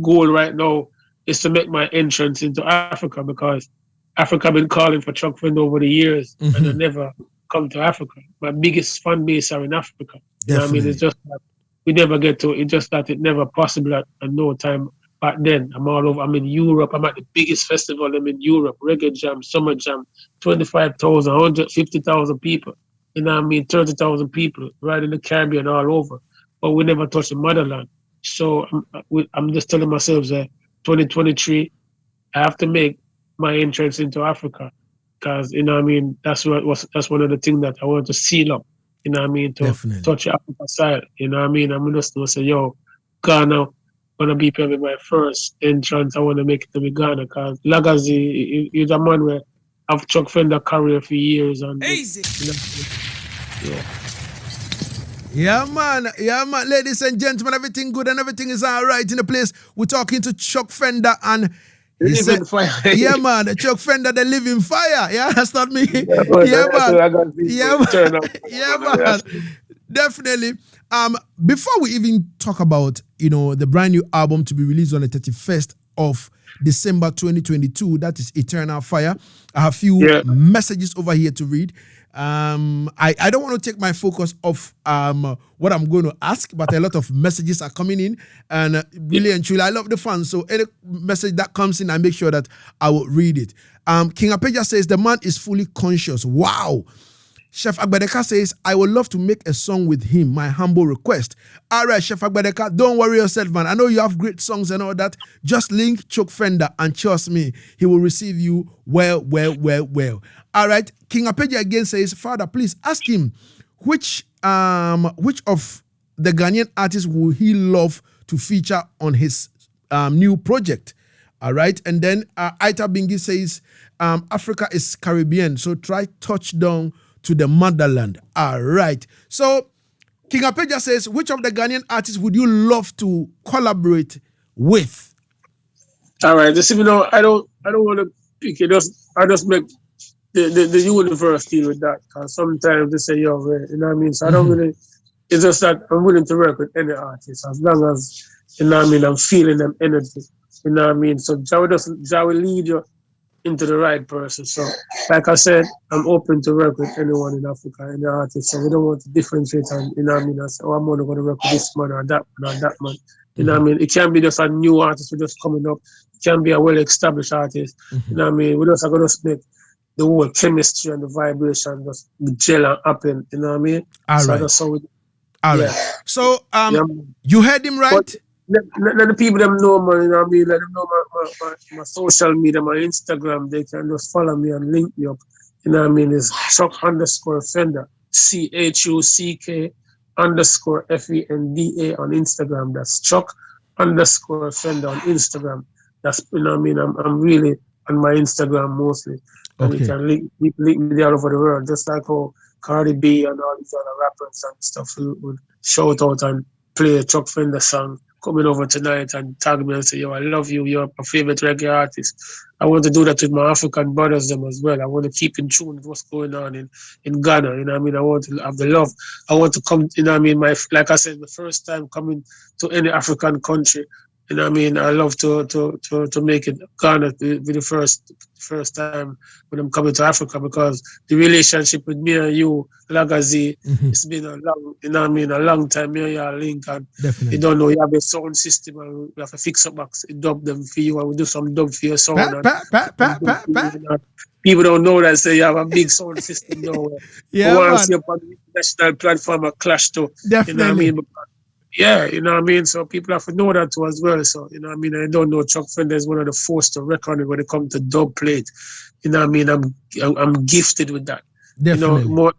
goal right now is to make my entrance into Africa because Africa been calling for Chuck Fenda over the years and I never come to Africa. My biggest fan base are in Africa. You know what I mean? It's just that we never get to it. It's just that it never possible at no time back then. I'm all over. I'm in Europe. I'm at the biggest festival. I'm in Europe. Reggae Jam, Summer Jam, 25,000, 150,000 people. You know what I mean? 30,000 people right in the Caribbean all over. But we never touch the motherland. So I'm just telling myself that 2023, I have to make my entrance into Africa because, you know what I mean, that's one of the things that I want to seal up, you know what I mean, to touch Africa side, you know what I mean. I'm just going to say, yo, Ghana, going to be probably my first entrance. I want to make it to Ghana because Lagazee is a man where I've Chuck Fenda career for years. And, Easy. You know, yeah. Yeah, man. Ladies and gentlemen, everything good and everything is all right in the place. We're talking to Chuck Fenda and he said, yeah, man, Chuck Fenda, the living fire. Yeah, that's not me. Yeah, man. Yeah, man. Definitely. Before we even talk about, the brand new album to be released on the 31st of December 2022, that is Eternal Fire. I have a few messages over here to read. I don't want to take my focus off what I'm going to ask, but a lot of messages are coming in, and really and truly, I love the fans. So any message that comes in, I make sure that I will read it. King Apeja says the man is fully conscious. Wow. Chef Agbadeka says, I would love to make a song with him. My humble request. All right, Chef Agbadeka, don't worry yourself, man. I know you have great songs and all that. Just link Chuck Fenda and trust me, he will receive you well. All right, King Apeja again says, Father, please ask him which of the Ghanaian artists will he love to feature on his new project. All right, and then Aita Bingi says, Africa is Caribbean, so try touchdown to the motherland. All right. So King Apeja says, which of the Ghanaian artists would you love to collaborate with? All right. Just I don't want to pick it. I just make the universe deal with that. Because sometimes they say, yo, you know what I mean? So I don't really. It's just that I'm willing to work with any artist as long as, you know what I mean, I'm feeling them energy. You know what I mean? So Jah will lead you into the right person. So, like I said, I'm open to work with anyone in Africa, any artist. So we don't want to differentiate and, you know what I mean, I say, I'm only going to work with this man or that man or that man. You know what I mean? It can't be just a new artist who just coming up. It can't be a well-established artist. You know what I mean? We just are going to make the whole chemistry and the vibration just gel and happen. You know what I mean? All right. That's how we, right. So, you heard him right? But, let the people them know, man, you know what I mean? Let them know my social media, my Instagram, they can just follow me and link me up. You know what I mean? It's Chuck_Fenda, CHUCK_FENDA on Instagram. That's Chuck_Fenda on Instagram. That's, you know what I mean? I'm really on my Instagram mostly. And you can link me there all over the world, just like how Cardi B and all these other rappers and stuff would shout out and play a Chuck Fenda song coming over tonight and tag me and say, yo, I love you, you're my favorite reggae artist. I want to do that with my African brothers them as well. I want to keep in tune with what's going on in Ghana, you know what I mean? I want to have the love. I want to come, you know what I mean, like I said, the first time coming to any African country, you know what I mean? I love to make it Ghana be the first time when I'm coming to Africa, because the relationship with me and you, Lagazee, it's been a long, you know what I mean, a long time. Me and you are linked, and you don't know, you have a sound system and we have a fix up box, dub them for you, and we do some dub for your sound. People don't know that, say you have a big sound system now. Yeah, once you're on the international platform, a clash too. Definitely. You know what I mean? Yeah, you know what I mean? So people have to know that too as well. So, you know what I mean? I don't know, Chuck Fenda is one of the first to record when it comes to dub plate. You know what I mean? I'm gifted with that. Definitely. You know,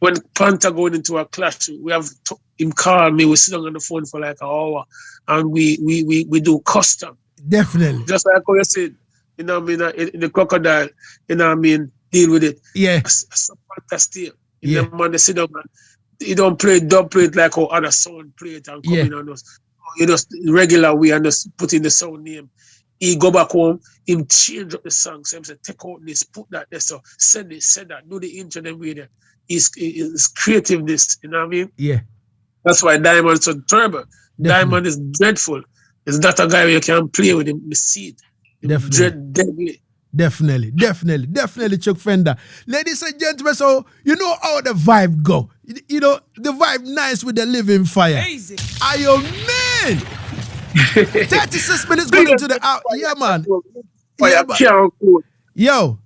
when Panther going into a clash, we have him call me, we sit on the phone for like an hour, and we do custom. Definitely. Just like how you said, you know what I mean? In the crocodile, you know what I mean? Deal with it. Yeah. Some Panther steel. You know, man, they sit down, man. You don't play dub plate like how other sound plate and come in on us. You just regular way and just put in the sound name. he go back home, him change up the song. So him say, take out this, put that there, so send this, send that, do the intro them with it. He's creative this, you know what I mean? Yeah. That's why Diamond's so terrible. Definitely. Diamond is dreadful. It's not a guy where you can play with him, you see it. Definitely. Definitely, Chuck Fenda. Ladies and gentlemen, so you know how the vibe go. You know, the vibe nice with the living fire. Easy. Are you man? 36 minutes going into the hour. Yeah, man. Yeah, man. Yo,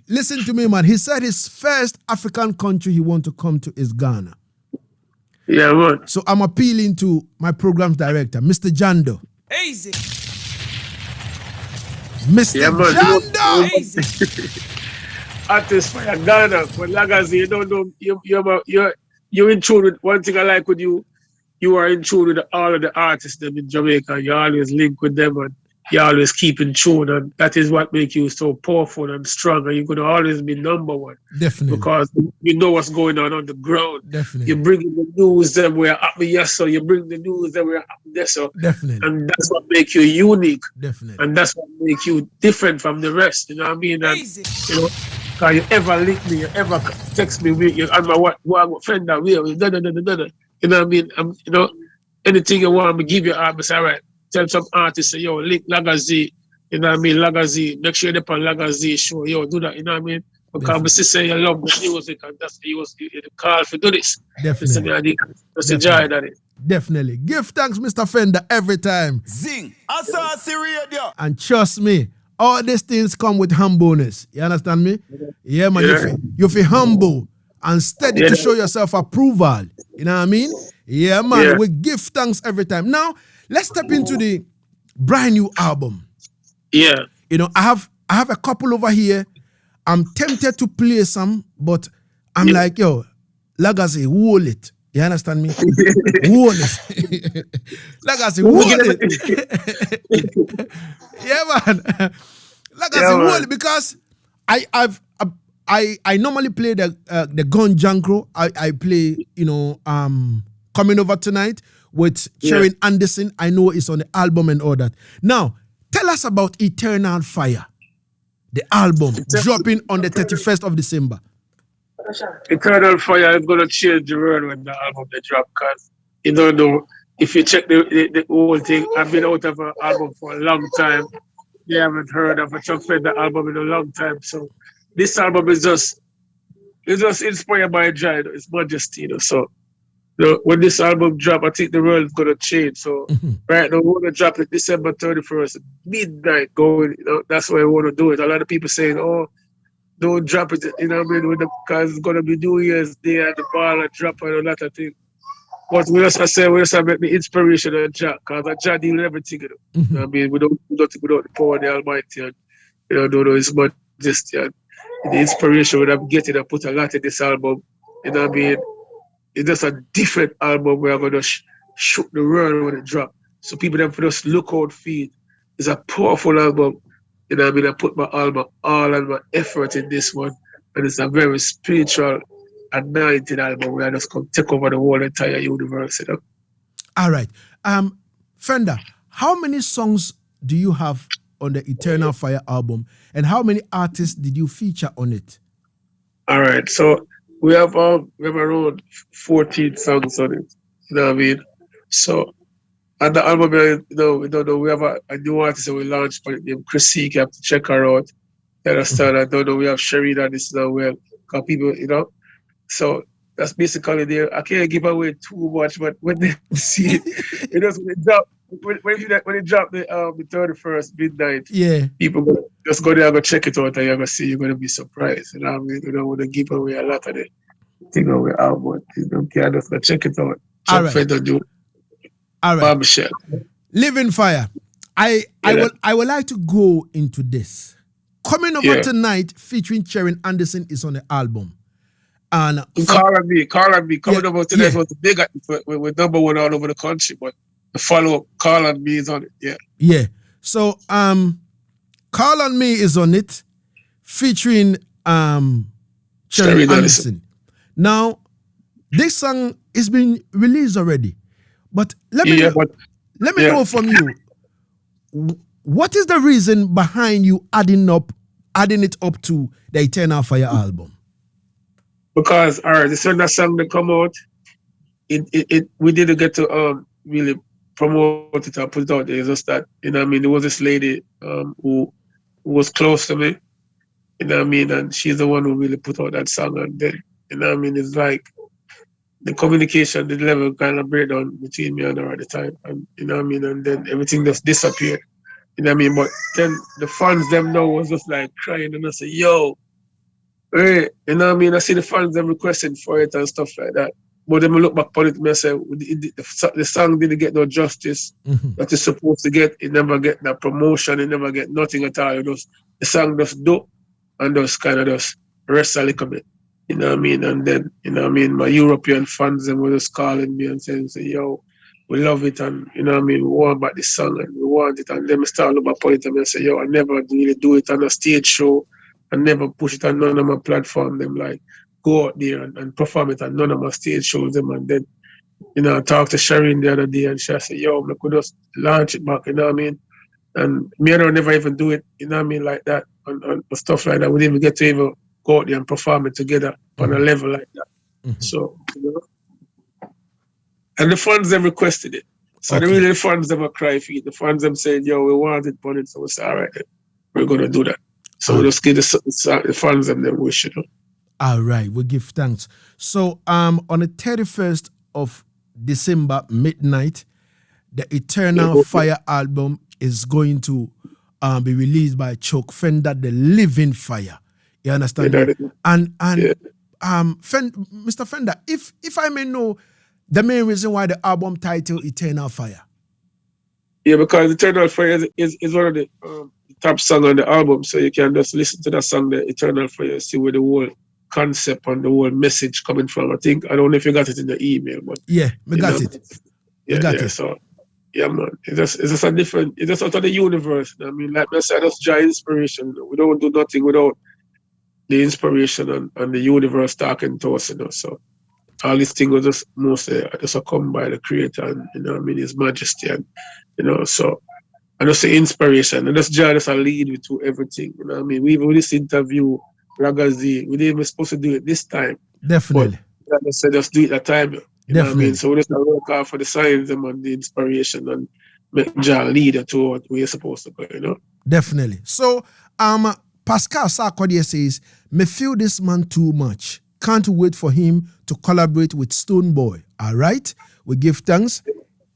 listen to me, man. He said his first African country he want to come to is Ghana. Yeah, man. So I'm appealing to my program director, Mr. Jando. Easy. Mr. Jando. Easy. Artist for Ghana, for Lagazee, you don't know, you're in tune with one thing I like with you. You are in tune with all of the artists them in Jamaica. You always link with them and you always keep in tune, and that is what makes you so powerful and strong, and you're going to always be number one. Definitely. Because you know what's going on the ground. Definitely. You bring the news that we're up yes, so you bring the news that we're up there, so. Definitely. And that's what makes you unique. Definitely. And that's what makes you different from the rest, you know what I mean? And, you know, because you ever link me, you ever text me, you and my what Fenda, you know what I mean? You know, anything you want me give you, I'm say, all right. Tell some artists, say, yo, link Lagazee, you know what I mean? Lagazee, make sure you're on Lagazee show, yo, do that, you know what I mean? Because my sister, you love the music, and that's the call for do this. Definitely. That's the joy that is. Definitely. Give thanks, Mr. Fender, every time. Zing. Asaase radio. And trust me, all these things come with humbleness. You understand me? Yeah, man. Yeah. You feel humble and steady to show yourself approval. You know what I mean? Yeah, man. Yeah. We give thanks every time. Now, let's step into the brand new album. Yeah. You know, I have a couple over here. I'm tempted to play some, but I'm like, yo, Lagazee, hold it. You understand me? Hold it. Lagazee, hold it. Yeah, man. Lagazee, hold it, because I normally play the Gun Jankro. I play, you know, Coming Over Tonight with Sharon Anderson. I know it's on the album and all that. Now, tell us about Eternal Fire, the album dropping on the 31st of December. Eternal Fire is going to change the world when the album they drop, because you don't know, if you check the whole thing, I've been out of an album for a long time. You haven't heard of a Chuck Fenda album in a long time. So this album is just inspired by Giant, it's Majesty, you know. So when this album drop, I think the world is gonna change. So right now we want to drop it December 31st, midnight going, you know, that's why I want to do it. A lot of people saying, oh, don't drop it, you know what I mean, because it's gonna be New Year's Day at the ball and drop it and all that I think. But we just make the inspiration of Jah, because Jah deal everything, you know. You know what I mean? We don't without the power of the Almighty, and you know, don't know His Majesty, and the inspiration when I'm getting, I put a lot in this album. You know what I mean? It's just a different album where I'm gonna shoot the world when it drop. So people then just look out for it. It's a powerful album. You know what I mean? I put all and my effort in this one, and it's a very spiritual, anointed album where I just come take over the whole entire universe, you know. All right. Fenda, how many songs do you have on the Eternal Fire album, and how many artists did you feature on it? All right. So we have around 14 songs on it. You know what I mean? So and the album, you know, we don't know, we have a new artist that we launched named Chrissy. You have to check her out. You understand? I don't know, we have Shereen on this now, well, because people, you know. So that's basically there. I can't give away too much, but when they see it, it does when it drop the 31st midnight, people just go there and go check it out, and you're gonna see, you're gonna be surprised. You know what I mean? We don't want to give away a lot of the thing away album. You don't care, just go check it out. All right. All right. Michelle. Living Fire. I would like to go into this. Coming Over Tonight featuring Sharon Anderson is on the album. And Call on Me. Coming Over Tonight was the big, we're number one all over the country, but the follow-up Call on Me is on it. Yeah. So Call on Me is on it, featuring Sharon Anderson. Now, this song is been released already. But let me know from you, what is the reason behind you adding it up to the Eternal Fire album? Because when that song that come out, we didn't get to really promote it or put it out there. It's just that, there was this lady who was close to me, and she's the one who really put out that song, and then, it's like the communication, the level kind of breakdown between me and her at the time, and and then everything just disappeared. But then the fans them now was just like crying, and I say, yo, hey, I see the fans them requesting for it and stuff like that. But then I look back on it and I say, the song didn't get no justice that it's supposed to get. It never get that promotion. It never get nothing at all. The song just dope and just kind of just rest a little bit. And then, my European fans them were just calling me and saying, yo, we love it, and we want back this song and we want it. And then I start look back on it and I say, yo, I never really do it on a stage show. I never push it on none of my platform. Them like go out there and perform it on none of my stage shows. Them, and then, I talked to Shireen the other day and she said, yo, I could just launch it back, And me and her never even do it, like that, and stuff like that. We didn't even get to even go out there and perform it together on a level like that. So, and the fans them requested it. So the fans them cry for it. The fans them saying, yo, we want it, but so we say, all right, then, we're going to do that. So we just give the fans them their wish, All right, we give thanks. So on the 31st of December, midnight, the Eternal Fire album is going to be released by Chuck Fenda, The Living Fire. You understand? Mr. Fenda, if I may know the main reason why the album title Eternal Fire. Yeah, because Eternal Fire is one of the top song on the album, so you can just listen to that song, the Eternal Fire, see where the whole concept and the whole message coming from. I don't know if you got it in the email, but yeah, we got it. Yeah. So yeah, man, it's just a different. It's just out of the universe. Like I said, that's just inspiration. We don't do nothing without the inspiration and the universe talking to us. So all these things were just mostly just come by the Creator, and His Majesty, and so. And just the inspiration, and that's just a lead you to everything. We even with this interview, Lagazee, we didn't even supposed to do it this time. Definitely. But like I said, just do it that time. Definitely. So we just work out for the science and the inspiration and make Jah lead you to what we're supposed to go, Definitely. So Pascal Sarkodie says, me feel this man too much. Can't wait for him to collaborate with Stone Boy. All right. We give thanks.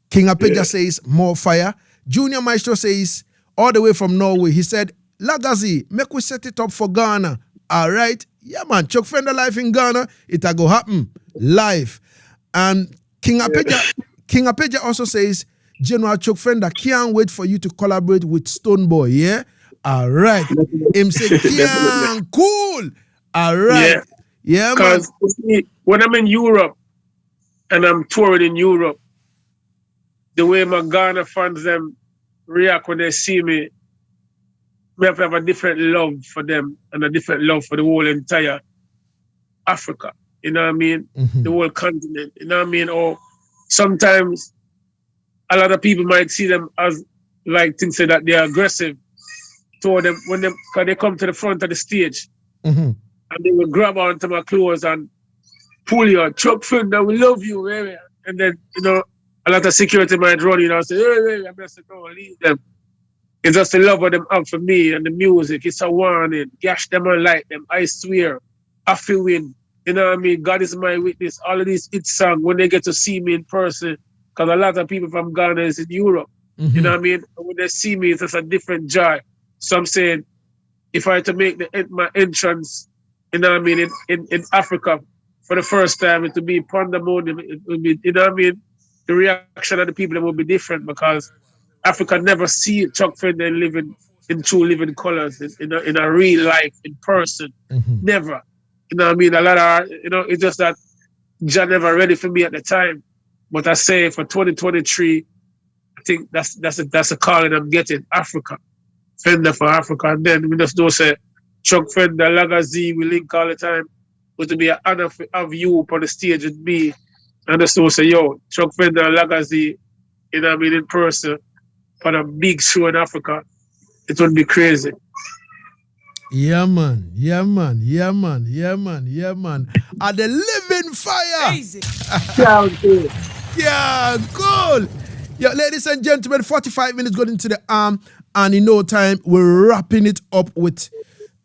King Apeja says, more fire. Junior Maestro says, all the way from Norway, he said, Lagazee, make we set it up for Ghana. All right. Yeah, man. Chuck Fender live in Ghana. It'll go happen live. And King Apeja also says, General Chuck Fender, can't wait for you to collaborate with Stone Boy. Yeah. All right. Him say, can't cool. All right. Yeah, man. Because when I'm in Europe and I'm touring in Europe, the way my Ghana fans them react when they see me, we have to have a different love for them and a different love for the whole entire Africa. The whole continent. Or sometimes a lot of people might see them as like things say that they're aggressive toward them because they come to the front of the stage and they will grab onto my clothes and pull you. Chuck Fender, we love you, baby. And then a lot of security might run and say, hey, I'm just saying, no, leave them. It's just the love of them up for me and the music. It's a warning. Gash them and like them. I swear. I feel win. God is my witness. All of these hit songs, when they get to see me in person, because a lot of people from Ghana is in Europe. When they see me, it's just a different joy. So I'm saying, if I had to make my entrance, in Africa for the first time, it would be pandemonium. It would be, the reaction of the people will be different because Africa never see Chuck Fender in true living colors, in a real life, in person. Never. A lot of, it's just that Jah never ready for me at the time. But I say for 2023, I think that's a calling I'm getting. Africa. Fender for Africa. And then we just don't say Chuck Fender, Lagazee, we link all the time. But to be an honor to have you up on the stage with me. And just don't say, yo, Chuck Fender, Lagazee, in person for a big show in Africa. it would be crazy. Yeah, man. And the living fire. Easy. Yeah, cool. Yeah, ladies and gentlemen, 45 minutes going into the arm, and in no time we're wrapping it up with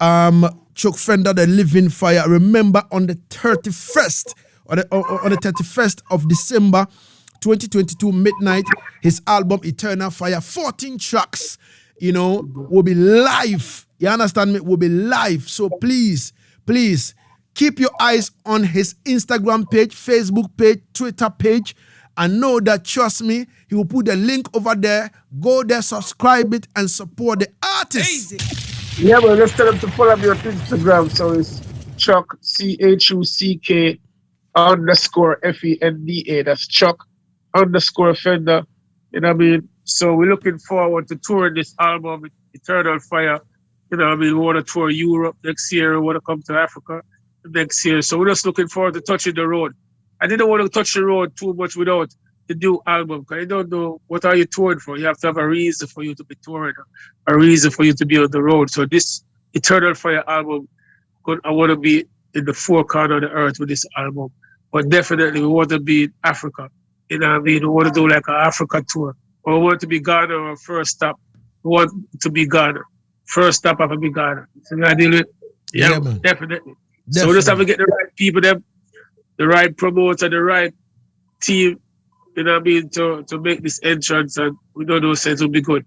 Chuck Fenda, the living fire. Remember, on the 31st, on the 31st of December 2022 midnight, his album Eternal Fire, 14 tracks, will be live. You understand me? Will be live. So please keep your eyes on his Instagram page, Facebook page, Twitter page, and know that, trust me, he will put the link over there. Go there, subscribe it, and support the artist. Easy. Yeah, but let's tell them to follow me on Instagram. So it's Chuck, CHUCK _FENDA. That's Chuck _Fenda. You know what I mean? So we're looking forward to touring this album, Eternal Fire. You know what I mean? We want to tour Europe next year. We want to come to Africa next year. So we're just looking forward to touching the road. I didn't want to touch the road too much without the new album, because I don't know what are you touring for. You have to have a reason for you to be touring, a reason for you to be on the road. So this Eternal Fire album, I want to be in the four corners of the earth with this album. But definitely we want to be in Africa. You know what I mean? We want to do like an Africa tour. Or we want to be Ghana or first stop. We want to be Ghana. First stop have to be Ghana. So you deal with? Yeah, man. Definitely. So we just have to get the right people, the right promoter, the right team, you know what I mean, to make this entrance, and we know those things will be good.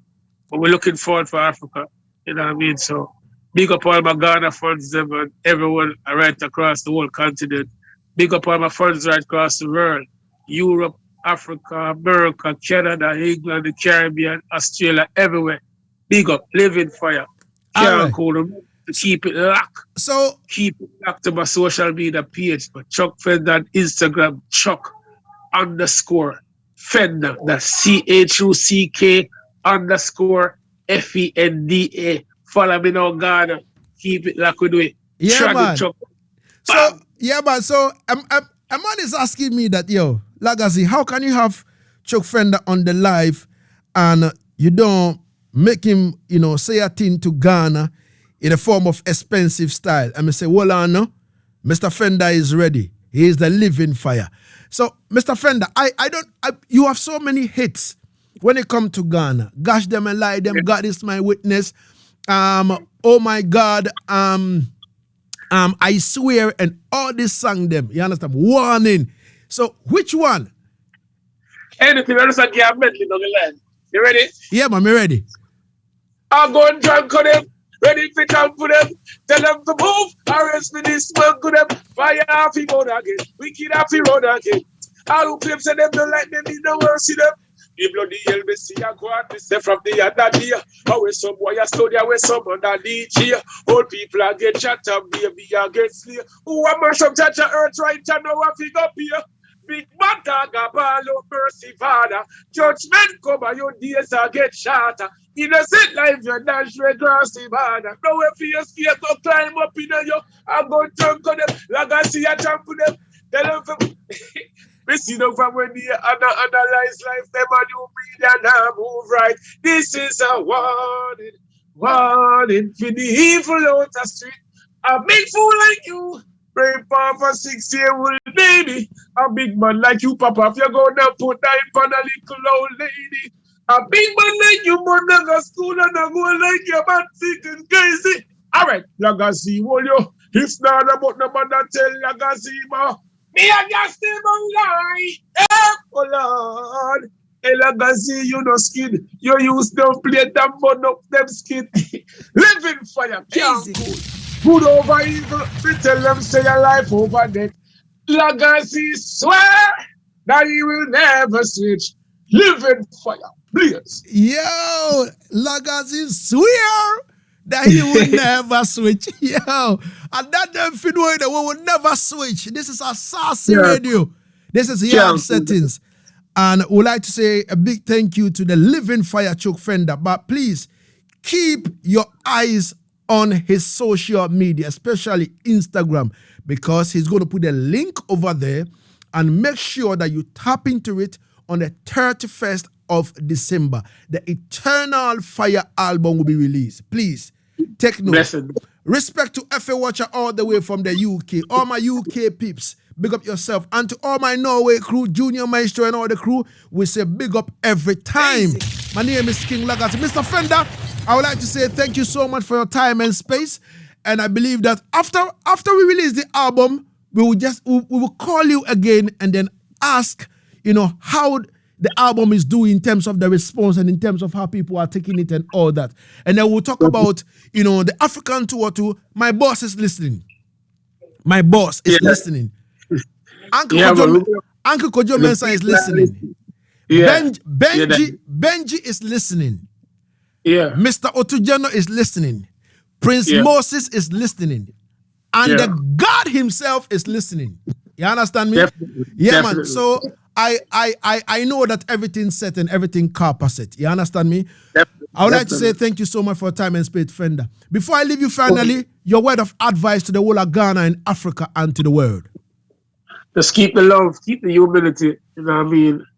But we're looking forward for Africa, you know what I mean? So big up all my Ghana fans them and everyone right across the whole continent. Big up all my fans right across the world. Europe, Africa, America, Canada, England, the Caribbean, Australia, everywhere. Big up, living fire. Can't call them to keep it locked. So keep it locked to my social media page. But Chuck Fenda on Instagram, Chuck _Fenda. That's CHUCK _FENDA. Follow me now, Ghana. Keep it locked with it. Yeah, man. So a man is asking me that, yo, Lagazee, how can you have Chuck Fenda on the live and you don't make him, say a thing to Ghana in a form of expensive style? And I say, well, no, Mr. Fenda is ready. He is the living fire. So, Mr. Fenda, you have so many hits when it comes to Ghana. Gosh them and lie them, God is my witness. Oh my God, I swear, and all this song them. You understand? Warning. So, which one? Anything, I understand you have mentally on the line. You ready? Yeah, man, me ready. I'm going drunk on them. Ready for jump for them. Tell them to move. Arrest me this man to them. Fire off he road again. Wicked off he road again. All who claim say them don't like them, need no mercy them. The bloody LBC I go out this from the other day. How some boy a study, how some under DJ. Old people are get chat and baby are get slay. Who a mash up judge earth right and now a fig up here. Big man taga balo mercy father. Judgment come and your days are get shatter. Innocent life your dash red grassy banner. No way for your scared to climb up in you. I go drunk on them. Lagazee I jump for them. Tell them for we see them from when they analyze life, them and you breathe and move right. This is a warning for the evil out the street. A big fool like you, brave for 6-year-old baby. A big man like you, Papa, if you're gonna put that on a little old lady. A big man like you, mother go school and I go like your man thinking crazy. All right, Lagazee, will you? If not about the man that tell Lagazee, ma. Me and just them lie. Oh Lord. Hey Lagazee, you no skin. You use them plate and burn up them skin. Living fire. Can't good over evil. We tell them say your life over death. Lagazee swear that he will never switch. Living fire. Please. Yo, Lagazee swear that he will never switch. Yo, and that them fit way that we will never switch. This is Asaase Radio. This is Yard Settings. And we'd like to say a big thank you to the living fire Chuck Fenda. But please keep your eyes on his social media, especially Instagram, because he's going to put a link over there, and make sure that you tap into it on the 31st of December, the Eternal Fire album will be released. Please take note. Blessed. Respect to FA Watcher all the way from the UK. All my UK peeps, big up yourself. And to all my Norway crew, Junior Maestro and all the crew, we say big up every time. My name is King Lagazee. Mr. Fenda, I would like to say thank you so much for your time and space. And I believe that after we release the album, we will call you again and then ask, how the album is doing in terms of the response and in terms of how people are taking it and all that. And then we'll talk about, the African tour too. My boss is listening. My boss is listening. Uncle Kojo Mensah is listening. Yeah. Benji is listening. Yeah. Mr. Otujano is listening. Prince Moses is listening. And the God himself is listening. You understand me? Definitely. Yeah, Definitely. man. So I know that everything's set and everything set. You understand me? Definitely. I would like to say thank you so much for your time and space, Fenda. Before I leave you finally, your word of advice to the whole of Ghana and Africa and to the world. Just keep the love, keep the humility,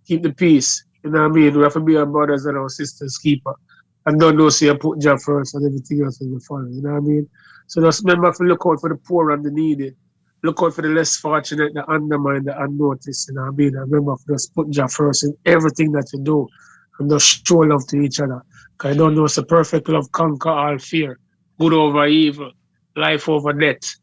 keep the peace, We have to be our brothers and our sisters keeper. And don't know say put Jah first and everything else will follow, So just remember to look out for the poor and the needy. Look out for the less fortunate, the undermined, the unnoticed, And remember to just put Jah first in everything that you do. And just show love to each other. Because I don't know it's a perfect love conquer all fear. Good over evil, life over death.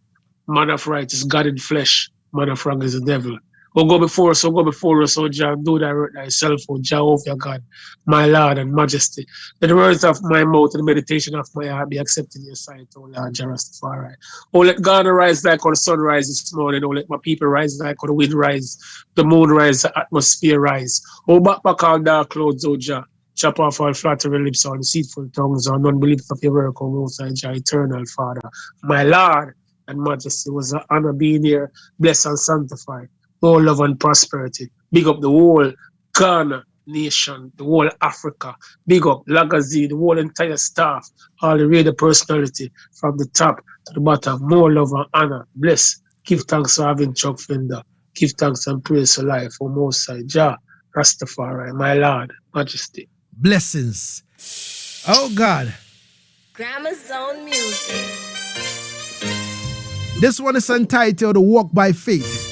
Man of right is God in flesh. Man of wrong is the devil. Go before us, oh Jah, do thy thyself, oh Jehovah God, my Lord and Majesty. Let the words of my mouth and the meditation of my heart be accepted in your sight, oh Lord, Jah Rastafari. Oh, let God arise like how the sun rises this morning. Oh, let my people rise like how the wind rise, the moon rise, the atmosphere rise. Oh, back all dark clouds, oh Jah. Chop off all flattering lips, all deceitful tongues, all non-belief of your work, oh Most High Jah, eternal Father. My Lord and Majesty, was an honor being here, blessed and sanctified. All love and prosperity. Big up the whole Ghana nation, the whole Africa. Big up Lagazee, the whole entire staff, all the radio personality from the top to the bottom. More love and honor. Bless. Give thanks for having Chuck Fenda. Give thanks and praise for life for Most High Jah, Rastafari, my Lord, Majesty. Blessings. Oh God. Grammar Zone Music. This one is entitled Walk by Faith.